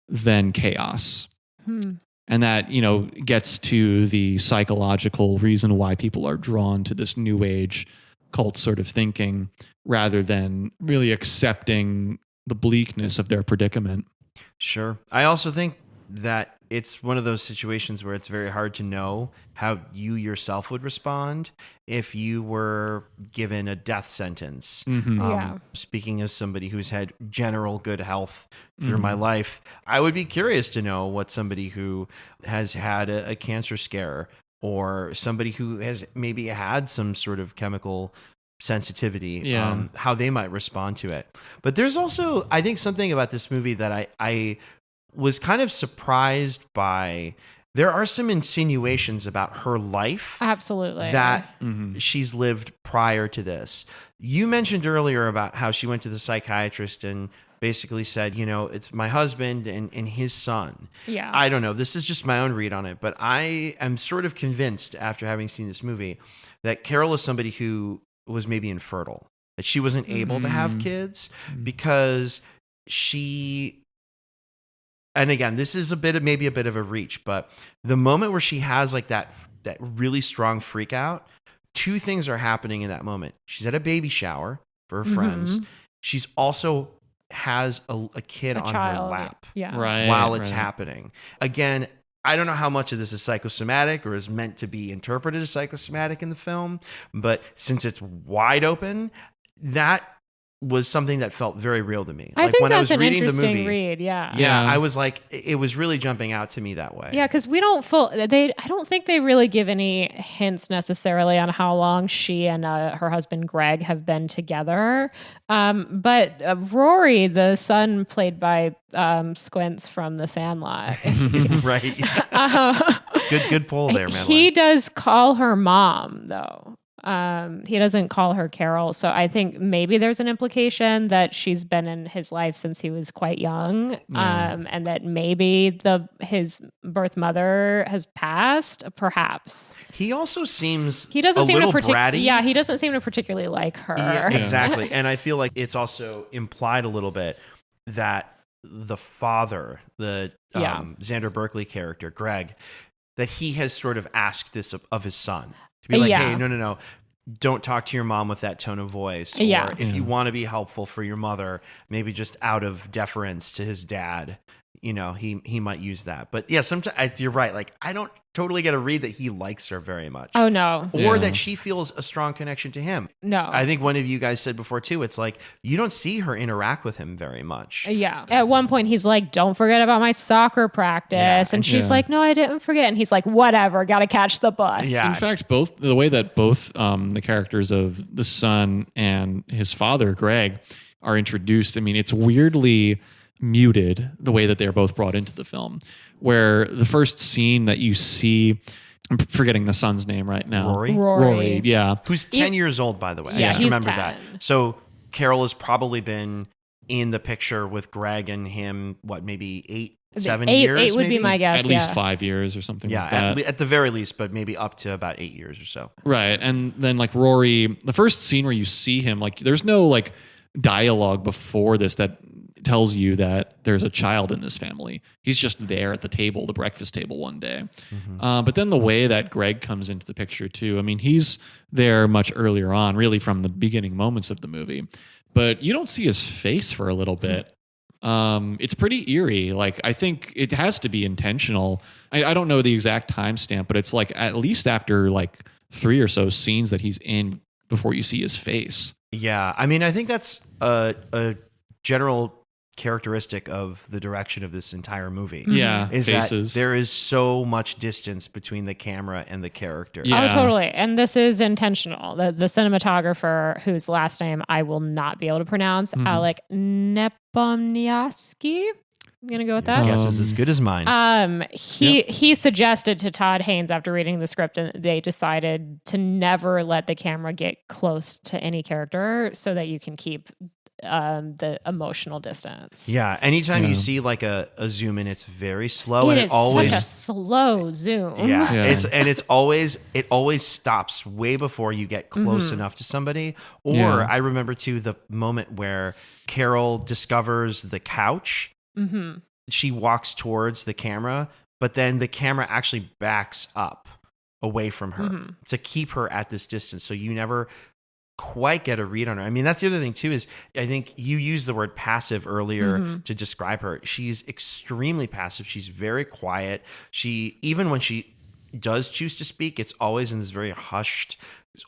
than chaos." And that, gets to the psychological reason why people are drawn to this new age cult sort of thinking rather than really accepting the bleakness of their predicament. Sure. I also think that it's one of those situations where it's very hard to know how you yourself would respond if you were given a death sentence. Yeah. Speaking as somebody who's had general good health through my life, I would be curious to know what somebody who has had a cancer scare or somebody who has maybe had some sort of chemical sensitivity, how they might respond to it. But there's also, I think, something about this movie that I was kind of surprised by. There are some insinuations about her life Absolutely. that she's lived prior to this. You mentioned earlier about how she went to the psychiatrist and basically said, it's my husband and his son. Yeah. I don't know. This is just my own read on it, but I am sort of convinced after having seen this movie that Carol is somebody who was maybe infertile, that she wasn't able to have kids because and again, this is maybe a bit of a reach, but the moment where she has like that really strong freak out, two things are happening in that moment. She's at a baby shower for her friends. She's also has a kid on her lap while it's happening. Again, I don't know how much of this is psychosomatic or is meant to be interpreted as psychosomatic in the film, but since it's wide open, that was something that felt very real to me. I think when that's I was an reading the interesting movie, read. Yeah. I was like, it was really jumping out to me that way. Yeah, because I don't think they really give any hints necessarily on how long she and her husband Greg have been together. But Rory, the son played by Squints from The Sandlot, Right. Good pull there, Madeline. He does call her mom, though. He doesn't call her Carol. So I think maybe there's an implication that she's been in his life since he was quite young. And that maybe his birth mother has passed, perhaps. He also seems he doesn't seem little to bratty. Yeah, he doesn't seem to particularly like her. Yeah, exactly. And I feel like it's also implied a little bit that the father, the Xander Berkeley character, Greg, that he has sort of asked this of his son. To be like, hey, no, don't talk to your mom with that tone of voice. Or if you want to be helpful for your mother, maybe just out of deference to his dad, he might use that. But yeah, sometimes you're right. Like, I don't totally get a read that he likes her very much. Oh, no. Or that she feels a strong connection to him. No. I think one of you guys said before, too, it's like, you don't see her interact with him very much. Yeah. At one point, he's like, don't forget about my soccer practice. Yeah. And she's like, no, I didn't forget. And he's like, whatever, got to catch the bus. Yeah. In fact, the way that both the characters of the son and his father, Greg, are introduced, I mean, it's weirdly muted the way that they're both brought into the film, where the first scene that you see, I'm forgetting the son's name right now. Rory. Yeah. Who's 10 years old, by the way. Yeah, I just he's remembered 10. that. So Carol has probably been in the picture with Greg and him, maybe 7 years? 8 would be my guess. At least 5 years or something like Yeah, that. at the very least, but maybe up to about 8 years or so. Right. And then like Rory, the first scene where you see him, like there's no like dialogue before this that tells you that there's a child in this family. He's just there at the table, the breakfast table one day. But then the way that Greg comes into the picture too, I mean, he's there much earlier on, really from the beginning moments of the movie, but you don't see his face for a little bit. It's pretty eerie. Like, I think it has to be intentional. I don't know the exact timestamp, but it's like at least after like 3 or so scenes that he's in before you see his face. Yeah, I mean, I think that's a general characteristic of the direction of this entire movie. Yeah, Is faces. that there is so much distance between the camera and the character. Yeah. Oh, totally. And this is intentional. The cinematographer, whose last name I will not be able to pronounce, Alec Nepomniaski. I'm gonna go with that. Guess is as good as mine. He suggested to Todd Haynes after reading the script, and they decided to never let the camera get close to any character so that you can keep the emotional distance. Yeah. Anytime you see like a zoom in, it's very slow, It and is it always such a slow zoom. Yeah. Yeah. It always stops way before you get close enough to somebody. Or Yeah. I remember too the moment where Carol discovers the couch. Mm-hmm. She walks towards the camera, but then the camera actually backs up away from her to keep her at this distance. So you never quite get a read on her. I mean, that's the other thing too, is I think you used the word passive earlier to describe her. She's extremely passive. She's very quiet. Even when she does choose to speak, it's always in this very hushed,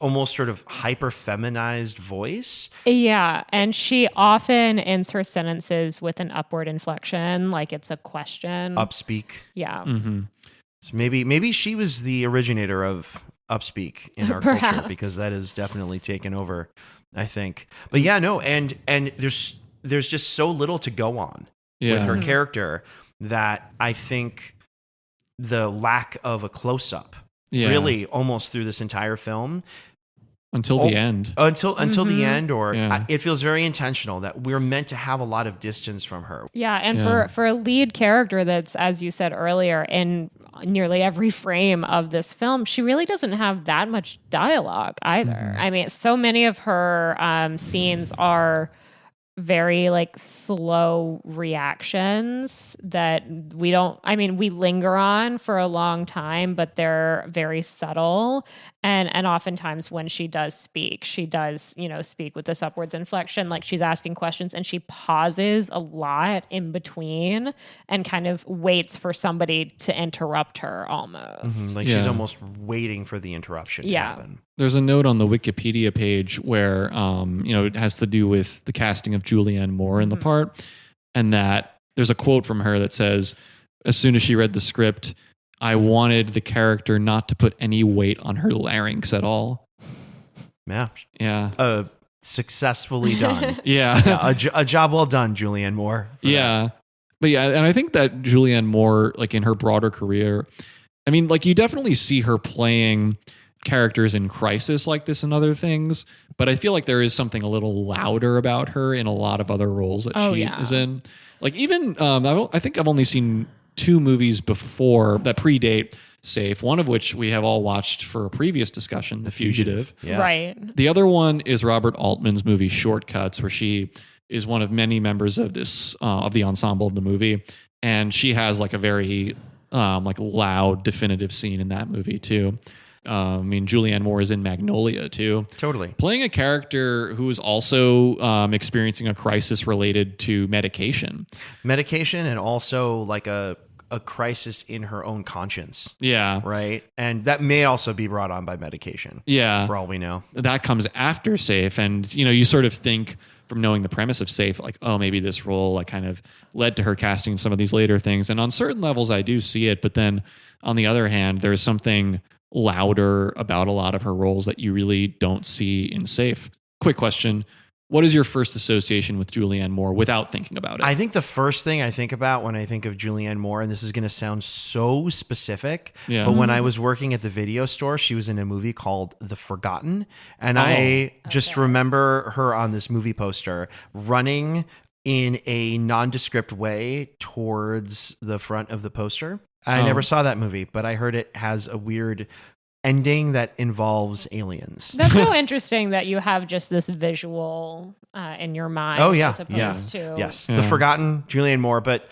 almost sort of hyper feminized voice. Yeah, and she often ends her sentences with an upward inflection, like it's a question. Upspeak. Yeah. So maybe she was the originator of upspeak in our culture, Perhaps. because that has definitely taken over, I think. But yeah, no, and there's just so little to go on with her character that I think the lack of a close-up really almost through this entire film until the end. Until the end, or it feels very intentional that we're meant to have a lot of distance from her. Yeah, and for a lead character that's, as you said earlier, in nearly every frame of this film, she really doesn't have that much dialogue either. I mean, so many of her scenes are very like slow reactions that we linger on for a long time, but they're very subtle. And oftentimes when she does speak, she does, speak with this upwards inflection, like she's asking questions and she pauses a lot in between and kind of waits for somebody to interrupt her almost. Like she's almost waiting for the interruption to happen. There's a note on the Wikipedia page where, it has to do with the casting of Julianne Moore in the part. And that there's a quote from her that says, as soon as she read the script, I wanted the character not to put any weight on her larynx at all. Yeah. Yeah. Successfully done. Yeah. A job well done, Julianne Moore. Yeah. But yeah, and I think that Julianne Moore, like in her broader career, I mean, like you definitely see her playing characters in Crisis like this and other things, but I feel like there is something a little louder about her in a lot of other roles that she is in. Like even, I think I've only seen 2 movies before that predate Safe, one of which we have all watched for a previous discussion, The Fugitive. Yeah. Right. The other one is Robert Altman's movie Shortcuts, where she is one of many members of this of the ensemble of the movie, and she has like a very like loud, definitive scene in that movie too. I mean, Julianne Moore is in Magnolia too. Totally. Playing a character who is also experiencing a crisis related to medication. And also like a crisis in her own conscience. Yeah. Right? And that may also be brought on by medication. Yeah. For all we know. That comes after Safe. And, you sort of think from knowing the premise of Safe, like, oh, maybe this role like kind of led to her casting some of these later things. And on certain levels, I do see it. But then on the other hand, there's something louder about a lot of her roles that you really don't see in Safe. Quick question. What is your first association with Julianne Moore without thinking about it? I think the first thing I think about when I think of Julianne Moore, and this is going to sound so specific, but when I was working at the video store, she was in a movie called The Forgotten. And I just remember her on this movie poster running in a nondescript way towards the front of the poster. I never saw that movie, but I heard it has a weird ending that involves aliens. That's so interesting that you have just this visual in your mind. Oh, yeah. As opposed to... Yes. The Forgotten, Julianne Moore. But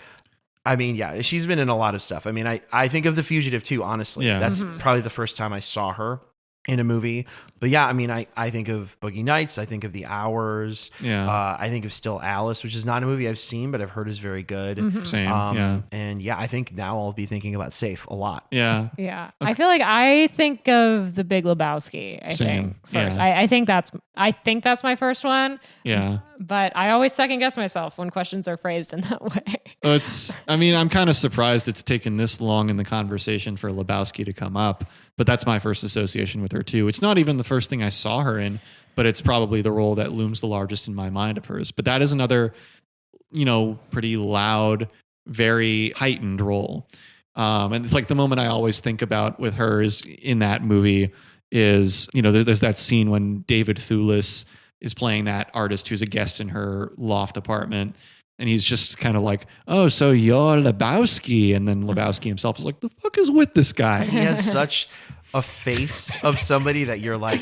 I mean, yeah, she's been in a lot of stuff. I mean, I think of The Fugitive too, honestly. Yeah. That's probably the first time I saw her. in a movie. But yeah, I mean, I think of Boogie Nights. I think of The Hours. Yeah. I think of Still Alice, which is not a movie I've seen, but I've heard is very good. Same. Yeah. And yeah, I think now I'll be thinking about Safe a lot. Yeah. Yeah. I feel like I think of The Big Lebowski, I Same. think first. Yeah. I think that's my first one. Yeah. But I always second guess myself when questions are phrased in that way. I'm kind of surprised it's taken this long in the conversation for Lebowski to come up, but that's my first association with her too. It's not even the first thing I saw her in, but it's probably the role that looms the largest in my mind of hers. But that is another, pretty loud, very heightened role. And it's like the moment I always think about with her is in that movie is, there's that scene when David Thewlis is playing that artist who's a guest in her loft apartment. And he's just kind of like, oh, so you're Lebowski. And then Lebowski himself is like, the fuck is with this guy? He has such a face of somebody that you're like,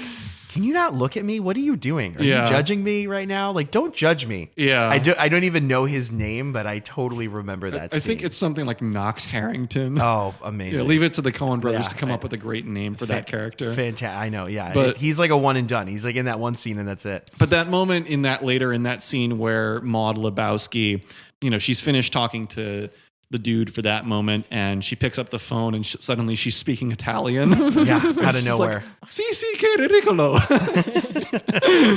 can you not look at me? What are you doing? Are you judging me right now? Like, don't judge me. Yeah. I don't even know his name, but I totally remember that I scene. think it's something like Knox Harrington. Oh, amazing. Yeah, leave it to the Coen brothers to come up with a great name for that character. Fantastic. I know. Yeah. But he's like a one and done. He's like in that one scene and that's it. But that moment in that scene where Maud Lebowski, she's finished talking to the dude for that moment and she picks up the phone and suddenly she's speaking Italian. Yeah, out of nowhere. Like, sì, che ridicolo.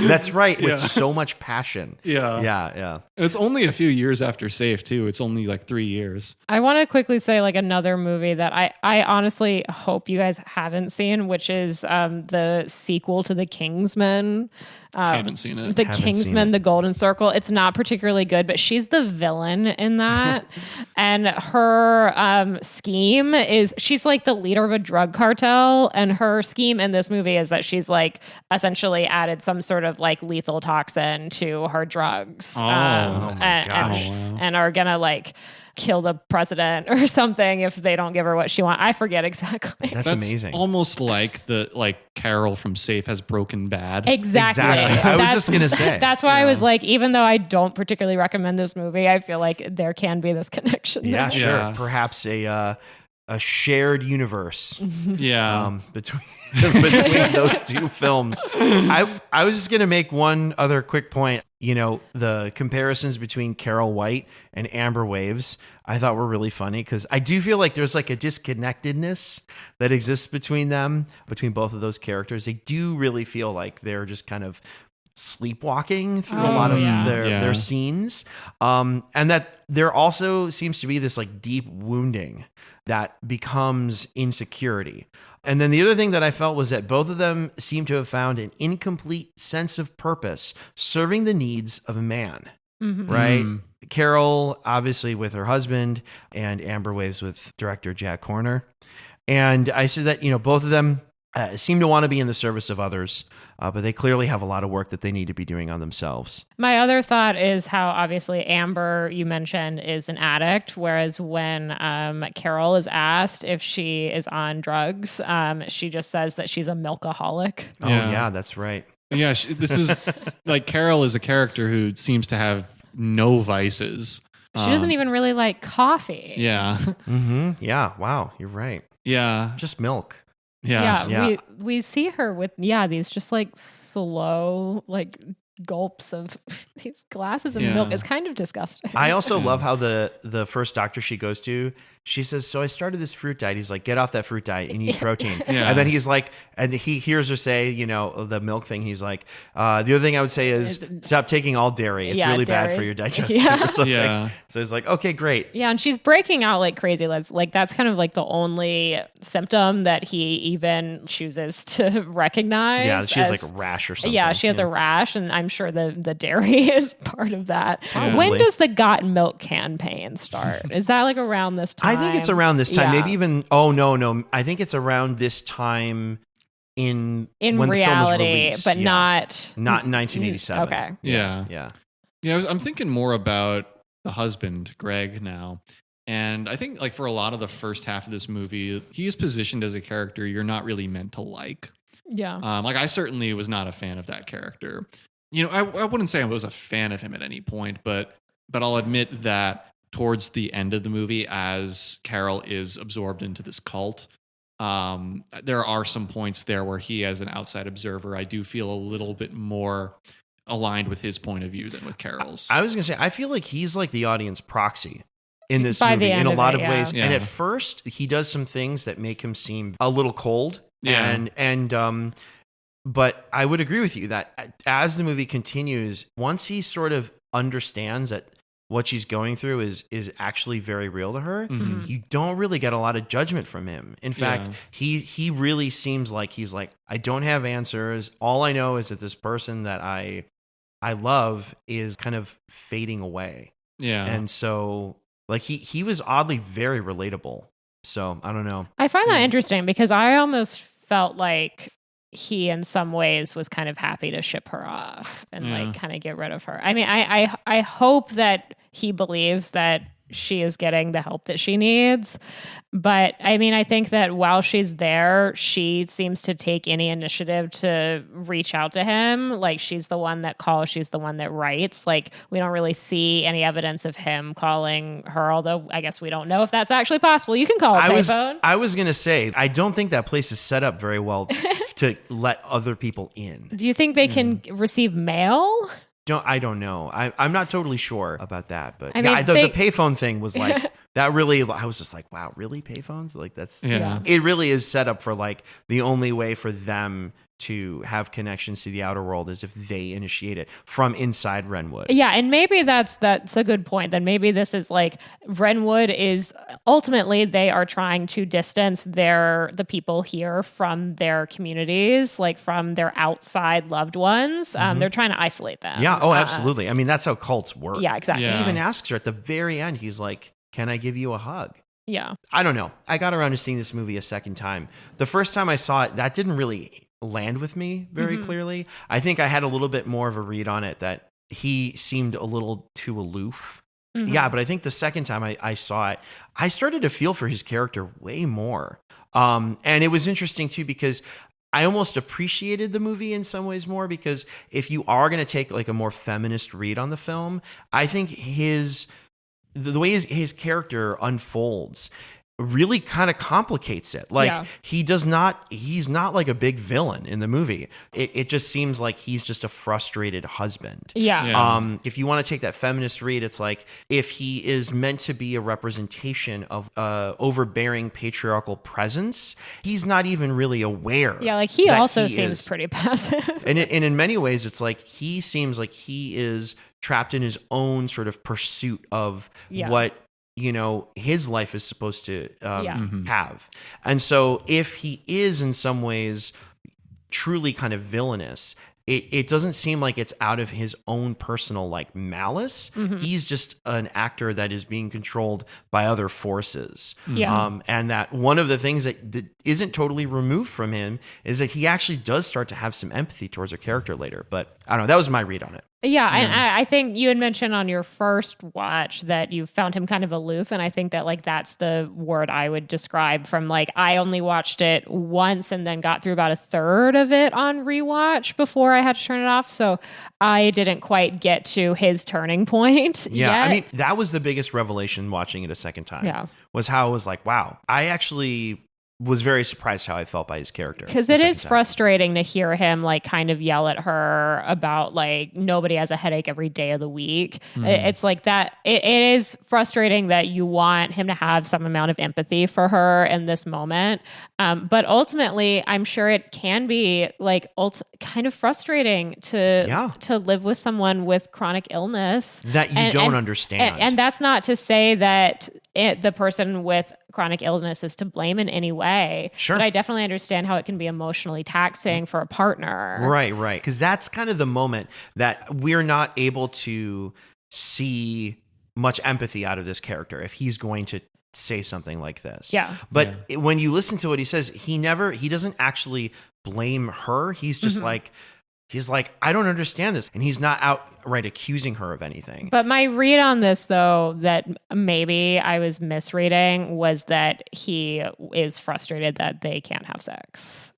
That's right. With so much passion. Yeah. Yeah. And it's only a few years after Safe too. It's only like 3 years. I want to quickly say like another movie that I honestly hope you guys haven't seen, which is the sequel to The Kingsman. Haven't seen it. The Kingsman, The Golden Circle. It's not particularly good, but she's the villain in that. And her scheme is she's like the leader of a drug cartel. And her scheme in this movie is that she's like essentially added some sort of like lethal toxin to her drugs. And are going to like kill the president or something if they don't give her what she wants. I forget exactly. That's amazing. Almost like Carol from Safe has broken bad. Exactly. I was just gonna say. That's why I was like, even though I don't particularly recommend this movie, I feel like there can be this connection. Yeah, there. sure. Yeah. Perhaps a shared universe. Yeah. Between those two films. I was just going to make one other quick point. The comparisons between Carol White and Amber Waves, I thought were really funny because I do feel like there's like a disconnectedness that exists between both of those characters. They do really feel like they're just kind of sleepwalking through a lot of their scenes. And that there also seems to be this like deep wounding that becomes insecurity. And then the other thing that I felt was that both of them seem to have found an incomplete sense of purpose serving the needs of a man, right? Carol, obviously with her husband, and Amber Waves with director Jack Horner. And I said that, both of them seem to want to be in the service of others, but they clearly have a lot of work that they need to be doing on themselves. My other thought is how obviously Amber, you mentioned, is an addict, whereas when Carol is asked if she is on drugs, she just says that she's a milkaholic. Oh, yeah, that's right. Yeah, this is like Carol is a character who seems to have no vices. She doesn't even really like coffee. Yeah. Yeah, wow, you're right. Yeah. Just milk. Yeah. We see her with these just like slow like gulps of these glasses of milk. It's kind of disgusting. I also love how the first doctor she goes to, she says, so I started this fruit diet. He's like, get off that fruit diet. You need protein. And then he's like, and he hears her say, the milk thing. He's like, the other thing I would say is stop taking all dairy. It's really bad for your digestion or something. Yeah. So it's like, okay, great. Yeah. And she's breaking out like crazy. Like that's kind of like the only symptom that he even chooses to recognize. Yeah. She has like a rash or something. Yeah. She has a rash, and I'm sure the dairy is part of that. Probably. When does the Got Milk campaign start? Is that like around this time? I think it's around this time. Maybe even, no. I think it's around this time in when reality, the film was released. But not in 1987. Okay. Yeah. I'm thinking more about the husband, Greg, now. And I think like for a lot of the first half of this movie, he is positioned as a character you're not really meant to like. Yeah. Like I certainly was not a fan of that character. I wouldn't say I was a fan of him at any point, but I'll admit that towards the end of the movie, as Carol is absorbed into this cult, there are some points there where he, as an outside observer, I do feel a little bit more aligned with his point of view than with Carol's. I was going to say, I feel like he's like the audience proxy in this By movie the end in a of lot it, of ways. yeah. And at first, he does some things that make him seem a little cold. Yeah. But I would agree with you that as the movie continues, once he sort of understands that what she's going through is actually very real to her, you don't really get a lot of judgment from him. In fact, he really seems like he's like, I don't have answers. All I know is that this person that I love is kind of fading away. Yeah. And so like he was oddly very relatable. So I don't know. I find that interesting because I almost felt like he in some ways was kind of happy to ship her off and like kind of get rid of her. I mean, I hope that he believes that she is getting the help that she needs. But I mean, I think that while she's there, she seems to take any initiative to reach out to him. Like she's the one that calls, she's the one that writes. Like we don't really see any evidence of him calling her, although I guess we don't know if that's actually possible. You can call a payphone. I was going to say, I don't think that place is set up very well to let other people in. Do you think they can receive mail? I don't know. I'm not totally sure about that, but I mean, the payphone thing was like that. Really, I was just like, wow, really, payphones? Like that's it. Really is set up for like the only way for them to have connections to the outer world is if they initiate it from inside Renwood. Yeah, and maybe that's a good point. Then maybe this is like Renwood is ultimately they are trying to distance the people here from their communities, like from their outside loved ones. They're trying to isolate them. Yeah. Oh, absolutely. I mean, that's how cults work. Yeah, exactly. He even asks her at the very end. He's like, "Can I give you a hug?" Yeah. I don't know. I got around to seeing this movie a second time. The first time I saw it, that didn't really land with me very clearly. I think I had a little bit more of a read on it that he seemed a little too aloof. Yeah, but I think the second time I saw it, I started to feel for his character way more. And it was interesting too because I almost appreciated the movie in some ways more because if you are going to take like a more feminist read on the film, I think the way his character unfolds really kind of complicates it. Like he's not like a big villain in the movie. It just seems like he's just a frustrated husband. Yeah. If you want to take that feminist read, it's like if he is meant to be a representation of overbearing patriarchal presence, he's not even really aware. Yeah, like he also seems pretty passive. And in many ways, it's like he seems like he is trapped in his own sort of pursuit of what his life is supposed to have. And so if he is in some ways truly kind of villainous, it doesn't seem like it's out of his own personal like malice. He's just an actor that is being controlled by other forces. And that one of the things that isn't totally removed from him is that he actually does start to have some empathy towards her character later. But I don't know, that was my read on it. Yeah, and I think you had mentioned on your first watch that you found him kind of aloof, and I think that like that's the word I would describe from like I only watched it once and then got through about a third of it on rewatch before I had to turn it off, so I didn't quite get to his turning point yet. I mean, that was the biggest revelation watching it a second time. Yeah. Was how I was like, wow, I actually was very surprised how I felt by his character. Because it is frustrating to hear him like kind of yell at her about like nobody has a headache every day of the week. It's like that. It is frustrating that you want him to have some amount of empathy for her in this moment. But ultimately, I'm sure it can be like kind of frustrating to live with someone with chronic illness that you don't understand. And that's not to say that the person with chronic illness is to blame in any way. Sure. But I definitely understand how it can be emotionally taxing for a partner. Right. Because that's kind of the moment that we're not able to see much empathy out of this character if he's going to say something like this. Yeah. But when you listen to what he says, he doesn't actually blame her. He's just he's like, I don't understand this. And he's not outright accusing her of anything. But my read on this, though, that maybe I was misreading was that he is frustrated that they can't have sex.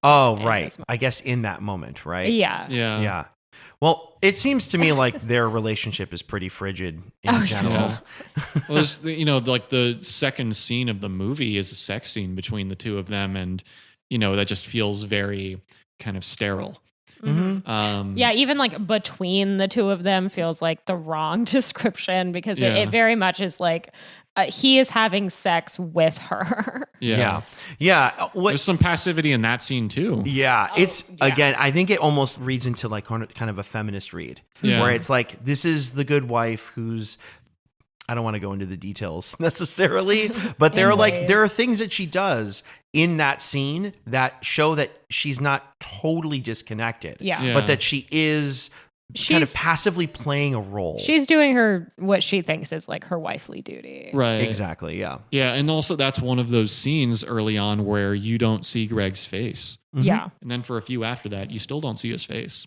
Oh, right. I guess in that moment, right? Yeah. Yeah. Well, it seems to me like their relationship is pretty frigid in general. Yeah. Well, there's, like the second scene of the movie is a sex scene between the two of them, and that just feels very kind of sterile. Yeah, even like between the two of them feels like the wrong description, because it very much is like he is having sex with her. Yeah. There's some passivity in that scene too. Yeah, again, I think it almost reads into like kind of a feminist read, where it's like, this is the good wife who's, I don't want to go into the details necessarily, but there are things that she does in that scene that show that she's not totally disconnected, but that she's kind of passively playing a role. She's doing what she thinks is like her wifely duty. Right. Exactly. Yeah. Yeah. And also that's one of those scenes early on where you don't see Greg's face. Yeah. And then for a few after that, you still don't see his face.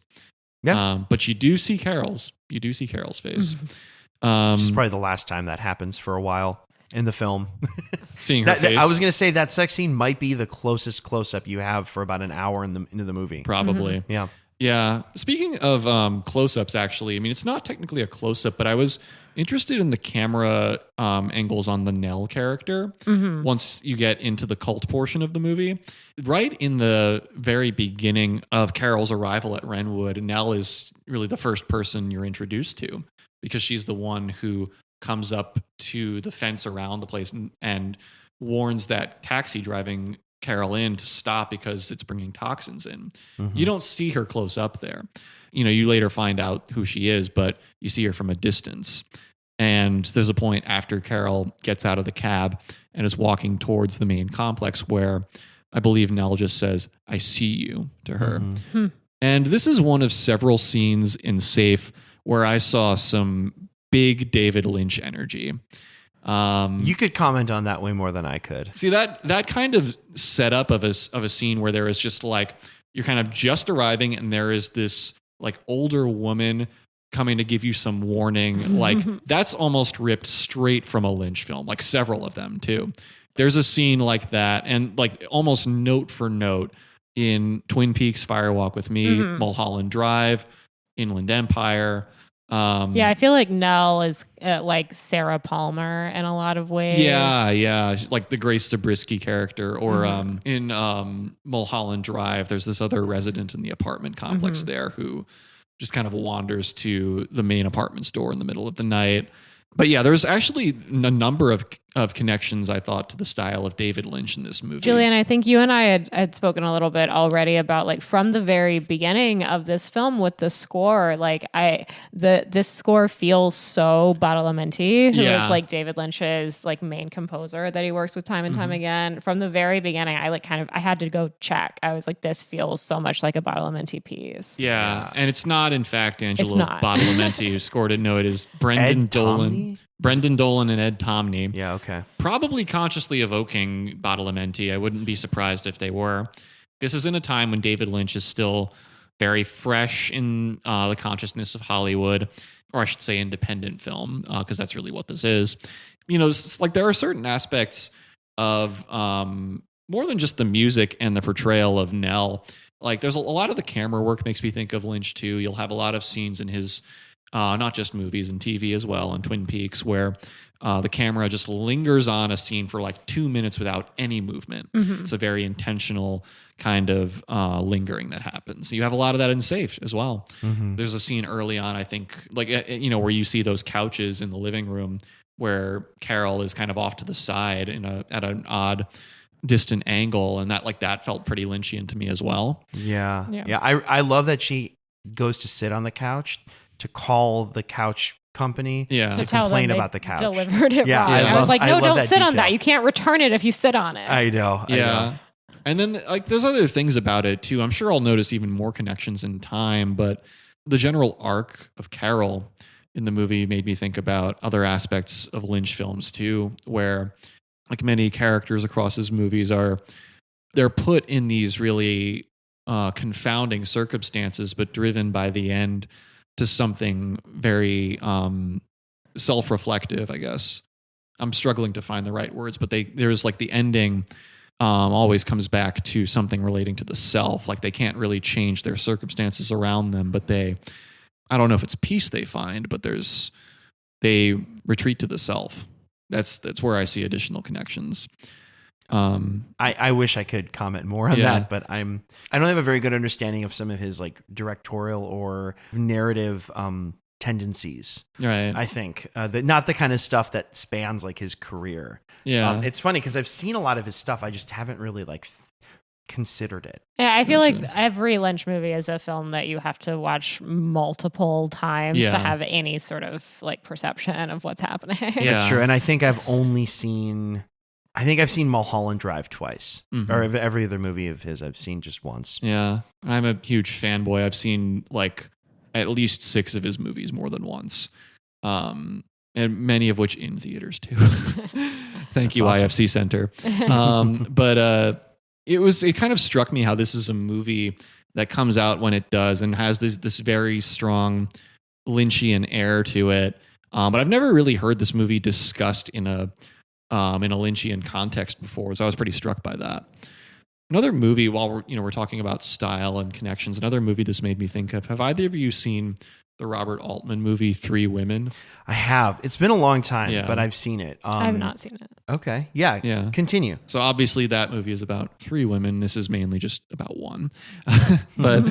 Yeah. But you do see Carol's. You do see Carol's face. Which is probably the last time that happens for a while in the film. Seeing her face. I was going to say that sex scene might be the closest close-up you have for about an hour into the movie. Probably. Yeah. Yeah. Speaking of close-ups, actually, I mean, it's not technically a close-up, but I was interested in the camera angles on the Nell character once you get into the cult portion of the movie. Right in the very beginning of Carol's arrival at Wrenwood, Nell is really the first person you're introduced to, because she's the one who comes up to the fence around the place and warns that taxi driving Carol in to stop because it's bringing toxins in. You don't see her close up there. You later find out who she is, but you see her from a distance. And there's a point after Carol gets out of the cab and is walking towards the main complex where I believe Nell just says, "I see you," to her. And this is one of several scenes in Safe where I saw some big David Lynch energy. You could comment on that way more than I could. See, that kind of setup of a scene where there is just like, you're kind of just arriving and there is this like older woman coming to give you some warning. Like that's almost ripped straight from a Lynch film, like several of them too. There's a scene like that, and like almost note for note in Twin Peaks, Fire Walk with Me, Mulholland Drive, Inland Empire. I feel like Nell is like Sarah Palmer in a lot of ways. Yeah. She's like the Grace Zabriskie character. Or in Mulholland Drive, there's this other resident in the apartment complex there who just kind of wanders to the main apartment store in the middle of the night. But yeah, there's actually a number of connections, I thought, to the style of David Lynch in this movie. Julian, I think you and I had spoken a little bit already about like from the very beginning of this film with the score, like this score feels so Badalamenti, who is like David Lynch's like main composer that he works with time and time again. From the very beginning, I had to go check. I was like, this feels so much like a Badalamenti piece. Yeah. And it's not, in fact, Angelo Badalamenti who scored it. No, it is Brendan Dolan. Brendan Dolan and Ed Tomney. Yeah, okay. Probably consciously evoking Badalamenti. I wouldn't be surprised if they were. This is in a time when David Lynch is still very fresh in the consciousness of Hollywood, or I should say independent film, because that's really what this is. It's like there are certain aspects of more than just the music and the portrayal of Nell. Like there's a lot of the camera work makes me think of Lynch too. You'll have a lot of scenes in his not just movies and TV as well, and Twin Peaks, where the camera just lingers on a scene for like 2 minutes without any movement. It's a very intentional kind of lingering that happens. You have a lot of that in Safe as well. There's a scene early on, I think, like where you see those couches in the living room where Carol is kind of off to the side at an odd distant angle, and that felt pretty Lynchian to me as well. Yeah. I love that she goes to sit on the couch to call the couch company to complain about the couch. Delivered it wrong. I was like, no, don't sit on that. You can't return it if you sit on it. I know. And then like there's other things about it too. I'm sure I'll notice even more connections in time, but the general arc of Carol in the movie made me think about other aspects of Lynch films too, where like many characters across his movies they're put in these really confounding circumstances, but driven by the end to something very self-reflective, I guess. I'm struggling to find the right words, but there's like the ending always comes back to something relating to the self. Like they can't really change their circumstances around them, but I don't know if it's peace they find, but they retreat to the self. That's where I see additional connections. I wish I could comment more on that, but I don't have a very good understanding of some of his like directorial or narrative tendencies. Right. I think not the kind of stuff that spans like his career. Yeah. It's funny because I've seen a lot of his stuff. I just haven't really like considered it. Yeah, I feel like every Lynch movie is a film that you have to watch multiple times to have any sort of like perception of what's happening. Yeah. That's true. And I think I've seen Mulholland Drive twice, or every other movie of his I've seen just once. Yeah. I'm a huge fanboy. I've seen like at least 6 of his movies more than once. And many of which in theaters too. Thank you, awesome. IFC Center. But it kind of struck me how this is a movie that comes out when it does and has this very strong Lynchian air to it. But I've never really heard this movie discussed in a Lynchian context before, so I was pretty struck by that. Another movie, while we're talking about style and connections, another movie this made me think of. Have either of you seen the Robert Altman movie 3 Women? I have. It's been a long time, but I've seen it. I have not seen it. Okay. Yeah. Continue. So obviously that movie is about 3 women. This is mainly just about one. But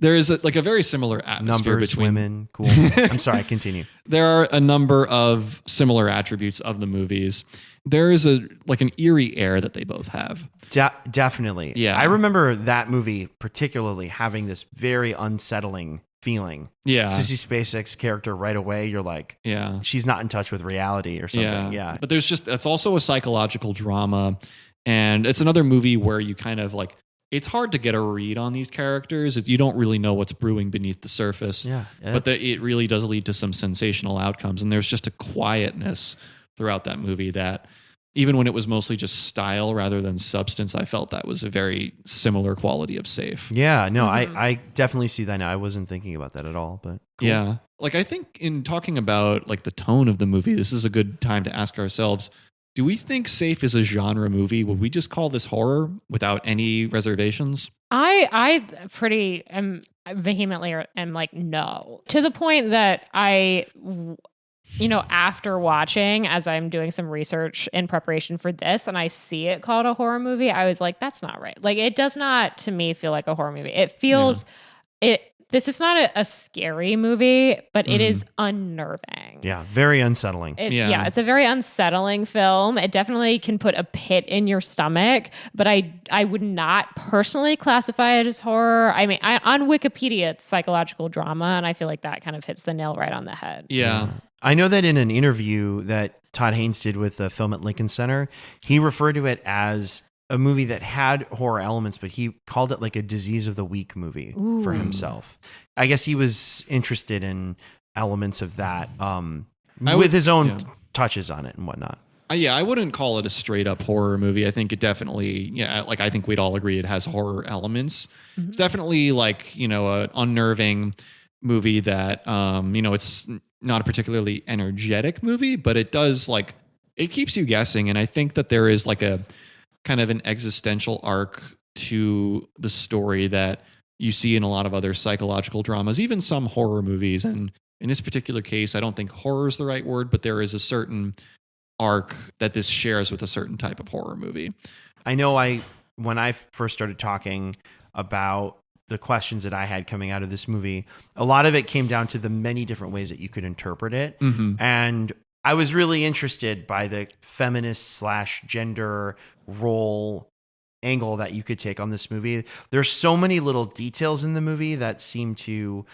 there is a very similar atmosphere between women. Cool. I'm sorry. Continue. There are a number of similar attributes of the movies. There is an eerie air that they both have. Definitely. Yeah. I remember that movie particularly having this very unsettling feeling. Yeah. Sissy Spacek's character right away, you're like, she's not in touch with reality or something. Yeah. But it's also a psychological drama. And it's another movie where you kind of like, it's hard to get a read on these characters. You don't really know what's brewing beneath the surface. Yeah. But it really does lead to some sensational outcomes. And there's just a quietness throughout that movie that even when it was mostly just style rather than substance, I felt that was a very similar quality of Safe. Yeah, no, I definitely see that now. I wasn't thinking about that at all, but cool. Yeah. Like I think in talking about like the tone of the movie, this is a good time to ask ourselves, do we think Safe is a genre movie? Would we just call this horror without any reservations? I pretty vehemently am like, no. To the point that after watching, as I'm doing some research in preparation for this, and I see it called a horror movie, I was like, that's not right. Like, it does not, to me, feel like a horror movie. It feels, this is not a scary movie, but it is unnerving. Yeah, very unsettling. It's a very unsettling film. It definitely can put a pit in your stomach, but I would not personally classify it as horror. I mean, on Wikipedia, it's psychological drama, and I feel like that kind of hits the nail right on the head. Yeah. I know that in an interview that Todd Haynes did with the Film at Lincoln Center, he referred to it as a movie that had horror elements, but he called it like a disease of the week movie for himself. I guess he was interested in elements of that with his own touches on it and whatnot. I wouldn't call it a straight up horror movie. I think it definitely, I think we'd all agree it has horror elements. Mm-hmm. It's definitely like, an unnerving movie that, it's not a particularly energetic movie, but it does it keeps you guessing. And I think that there is like a kind of an existential arc to the story that you see in a lot of other psychological dramas, even some horror movies. And in this particular case, I don't think horror is the right word, but there is a certain arc that this shares with a certain type of horror movie. I know when I first started talking about the questions that I had coming out of this movie, a lot of it came down to the many different ways that you could interpret it. Mm-hmm. And I was really interested by the feminist / gender role angle that you could take on this movie. There's so many little details in the movie that seem to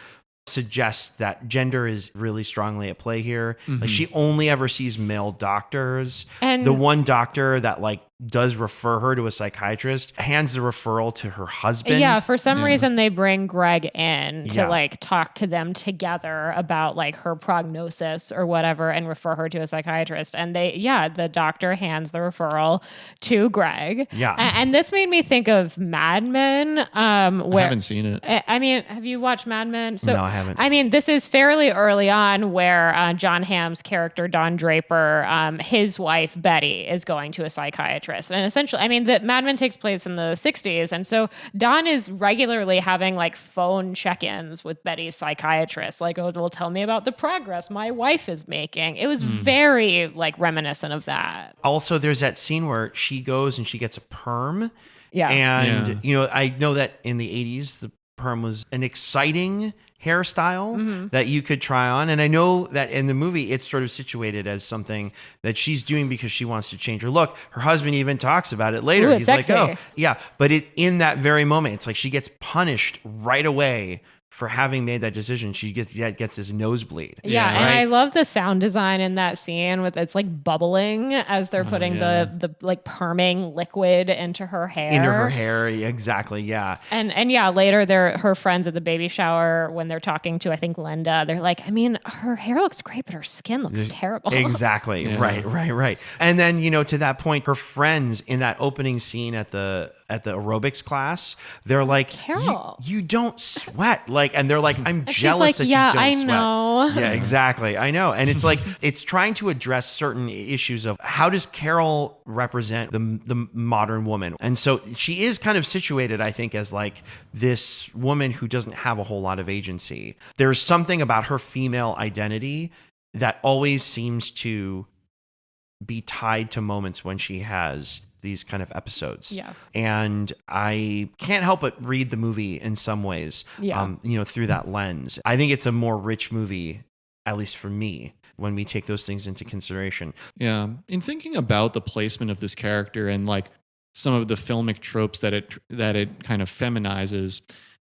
suggest that gender is really strongly at play here. Mm-hmm. Like, she only ever sees male doctors. And the one doctor that does refer her to a psychiatrist hands the referral to her husband. Yeah, for some reason they bring Greg in to talk to them together about her prognosis or whatever and refer her to a psychiatrist. And the doctor hands the referral to Greg. Yeah. And this made me think of Mad Men. I haven't seen it. I mean, have you watched Mad Men? No, I haven't. I mean, this is fairly early on where John Hamm's character, Don Draper, his wife, Betty, is going to a psychiatrist. psychiatrist. And essentially, I mean, the Mad Men takes place in the 60s. And so Don is regularly having like phone check-ins with Betty's psychiatrist. Like, oh, well, tell me about the progress my wife is making. It was very like reminiscent of that. Also, there's that scene where she goes and she gets a perm. Yeah. And, you know, I know that in the 80s, the perm was an exciting hairstyle that you could try on. And I know that in the movie, it's sort of situated as something that she's doing because she wants to change her look. Her husband even talks about it later. Ooh, He's sexy. like, oh, yeah. But in that very moment, it's like she gets punished right away for having made that decision. She gets this nosebleed. Yeah, and right? I love the sound design in that scene with it's like bubbling as they're putting the like perming liquid into her hair. Into her hair, exactly, yeah. And yeah, later her friends at the baby shower when they're talking to I think Linda, they're like, I mean, her hair looks great, but her skin looks terrible. Exactly, right. And then, you know, to that point, her friends in that opening scene at the aerobics class, they're like, Carol, you don't sweat. Like, and they're like, I'm and jealous she's like, that you don't I sweat. know. Yeah, exactly. I know. And it's like, it's trying to address certain issues of how does Carol represent the modern woman? And so she is kind of situated, I think, as like this woman who doesn't have a whole lot of agency. There's something about her female identity that always seems to be tied to moments when she has these kind of episodes. Yeah. And I can't help but read the movie in some ways, you know, through that lens. I think it's a more rich movie, at least for me, when we take those things into consideration. Yeah. In thinking about the placement of this character and like some of the filmic tropes that it kind of feminizes,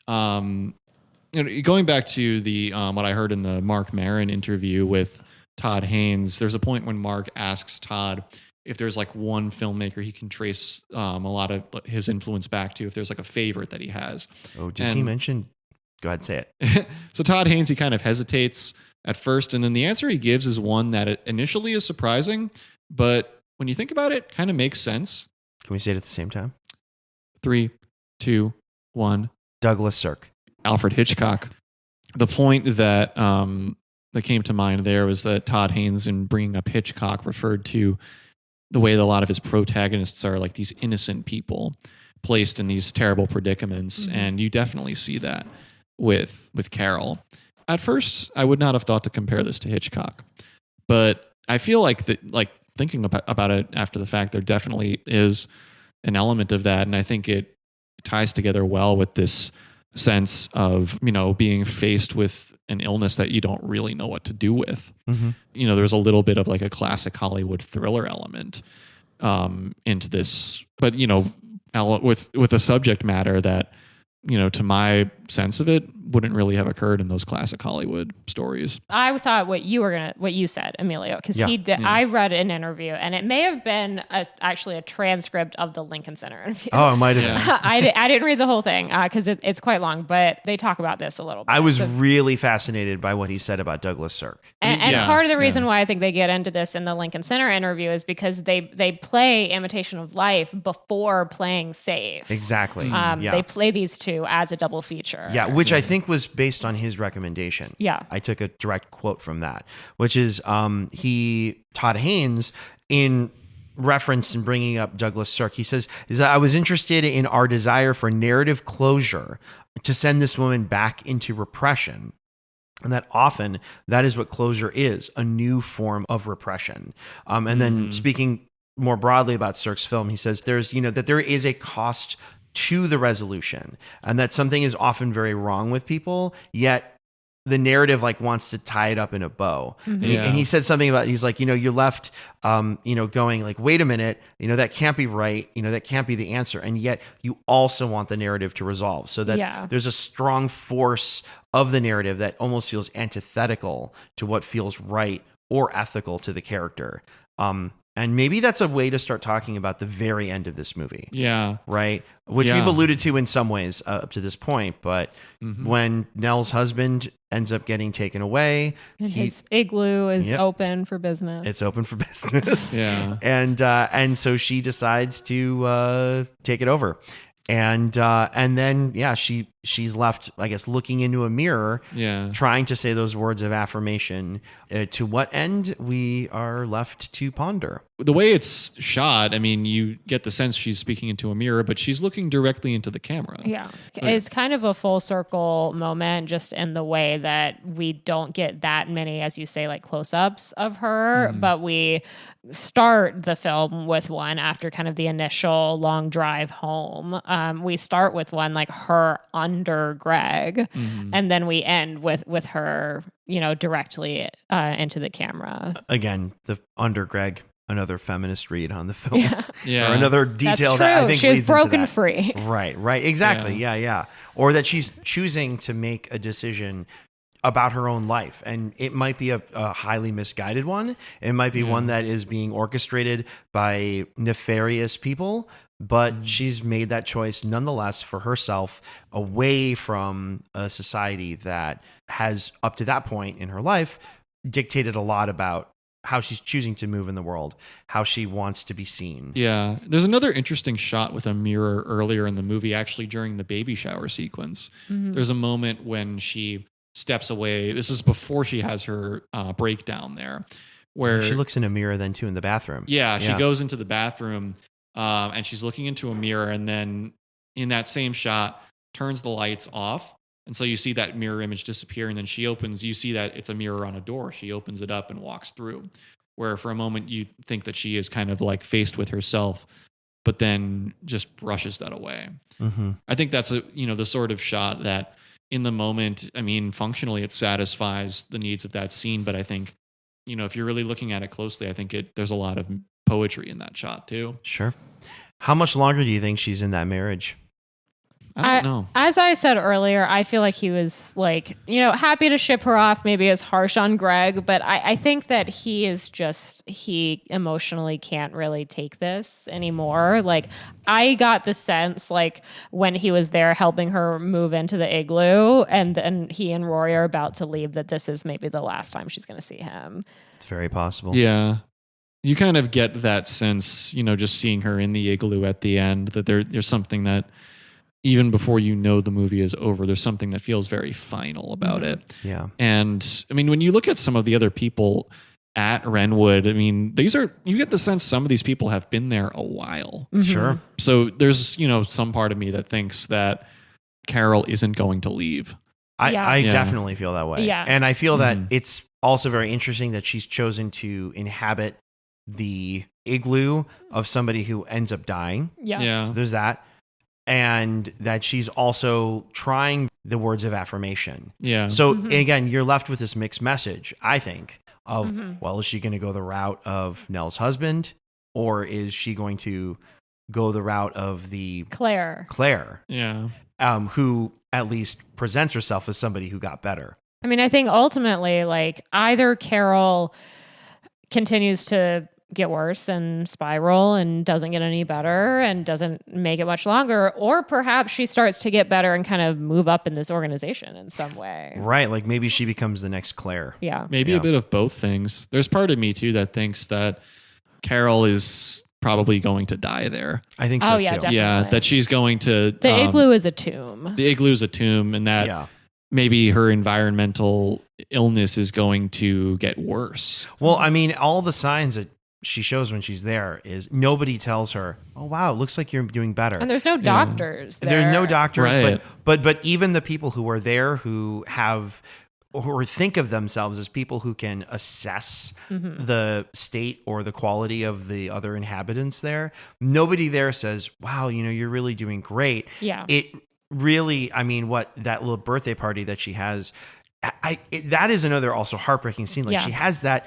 you know, going back to the what I heard in the Mark Maron interview with Todd Haynes, there's a point when Mark asks Todd if there's like one filmmaker he can trace a lot of his influence back to, if there's like a favorite that he has. Oh, does he mention? Go ahead, say it. So Todd Haynes, he kind of hesitates at first, and then the answer he gives is one that initially is surprising, but when you think about it, kind of makes sense. Can we say it at the same time? 3, 2, 1. Douglas Sirk. Alfred Hitchcock. The point that that came to mind there was that Todd Haynes, in bringing up Hitchcock, referred to the way that a lot of his protagonists are like these innocent people placed in these terrible predicaments. And you definitely see that with Carol. At first, I would not have thought to compare this to Hitchcock, but I feel like that, like thinking about it after the fact, there definitely is an element of that. And I think it ties together well with this sense of, you know, being faced with an illness that you don't really know what to do with. You know, there's a little bit of like a classic Hollywood thriller element into this, but, you know, with a subject matter that, you know, to my sense of it, wouldn't really have occurred in those classic Hollywood stories. I thought what you said, Emilio, because he did. I read an interview, and it may have been actually a transcript of the Lincoln Center interview. Oh, it might have been. I didn't read the whole thing because it's quite long, but they talk about this a little bit. I was really fascinated by what he said about Douglas Sirk. And part of the reason why I think they get into this in the Lincoln Center interview is because they play Imitation of Life before playing Safe. Exactly. They play these two as a double feature. Yeah, which I think was based on his recommendation. Yeah. I took a direct quote from that, which is Todd Haynes, in reference and bringing up Douglas Sirk, he says, I was interested in our desire for narrative closure to send this woman back into repression. And that often that is what closure is, a new form of repression. And then speaking more broadly about Sirk's film, he says that there is a cost to the resolution, and that something is often very wrong with people, yet the narrative like wants to tie it up in a bow. And he said something about, he's like, you're left, going like, wait a minute, that can't be right. That can't be the answer. And yet you also want the narrative to resolve, so that there's a strong force of the narrative that almost feels antithetical to what feels right or ethical to the character. And maybe that's a way to start talking about the very end of this movie. Yeah. Right? Which we've alluded to in some ways up to this point. But when Nell's husband ends up getting taken away, and his igloo is open for business. It's open for business. And so she decides to take it over. And then, she she's left, I guess, looking into a mirror, Yeah. trying to say those words of affirmation. To what end, we are left to ponder. The way it's shot, I mean, you get the sense she's speaking into a mirror, but she's looking directly into the camera. Yeah. It's kind of a full circle moment, just in the way that we don't get that many, as you say, like close-ups of her, but we start the film with one after kind of the initial long drive home. We start with one like her under Greg, and then we end with her, directly into the camera. Again, the under Greg, another feminist read on the film. Yeah. Or another detail That's that I true. think She's leads into broken that. free. Right. Exactly. Yeah. Or that she's choosing to make a decision about her own life. And it might be a highly misguided one. It might be one that is being orchestrated by nefarious people, but she's made that choice nonetheless for herself, away from a society that has, up to that point in her life, dictated a lot about how she's choosing to move in the world, how she wants to be seen. Yeah. There's another interesting shot with a mirror earlier in the movie, actually during the baby shower sequence. There's a moment when she steps away. This is before she has her breakdown there, where She looks in a mirror then too in the bathroom. Yeah, she goes into the bathroom and she's looking into a mirror, and then in that same shot turns the lights off. And so you see that mirror image disappear, and then she opens, you see that it's a mirror on a door. She opens it up and walks through, where for a moment you think that she is kind of like faced with herself, but then just brushes that away. I think that's the sort of shot that in the moment, I mean, functionally it satisfies the needs of that scene. But I think, if you're really looking at it closely, I think there's a lot of poetry in that shot too. Sure. How much longer do you think she's in that marriage? I don't know. As I said earlier, I feel like he was like, happy to ship her off, maybe as harsh on Greg, but I think that he emotionally can't really take this anymore. Like, I got the sense, like, when he was there helping her move into the igloo, and then he and Rory are about to leave, that this is maybe the last time she's going to see him. It's very possible. Yeah. You kind of get that sense, just seeing her in the igloo at the end, that there's something that, even before the movie is over, there's something that feels very final about it. Yeah. And I mean, when you look at some of the other people at Renwood, I mean, you get the sense some of these people have been there a while. Sure. So there's, some part of me that thinks that Carol isn't going to leave. I definitely feel that way. Yeah. And I feel that it's also very interesting that she's chosen to inhabit the igloo of somebody who ends up dying. Yeah. So there's that. And that she's also trying the words of affirmation. Yeah. So again, you're left with this mixed message, I think, of, well, is she going to go the route of Nell's husband, or is she going to go the route of the Claire? Yeah. Who at least presents herself as somebody who got better. I mean, I think ultimately, like, either Carol continues to get worse and spiral and doesn't get any better and doesn't make it much longer, or perhaps she starts to get better and kind of move up in this organization in some way. Right. Like maybe she becomes the next Claire. Yeah. Maybe a bit of both things. There's part of me too that thinks that Carol is probably going to die there. I think so Oh, yeah, too. definitely. Yeah, that she's going to... The igloo is a tomb. The igloo is a tomb, and that maybe her environmental illness is going to get worse. Well, I mean, all the signs that she shows when she's there is nobody tells her, oh, wow, it looks like you're doing better. And there's no doctors there. There's no doctors, Right. but even the people who are there who have or think of themselves as people who can assess the state or the quality of the other inhabitants there, nobody there says, wow, you're really doing great. Yeah. It really, I mean, that little birthday party that she has, that is another also heartbreaking scene. Like she has that,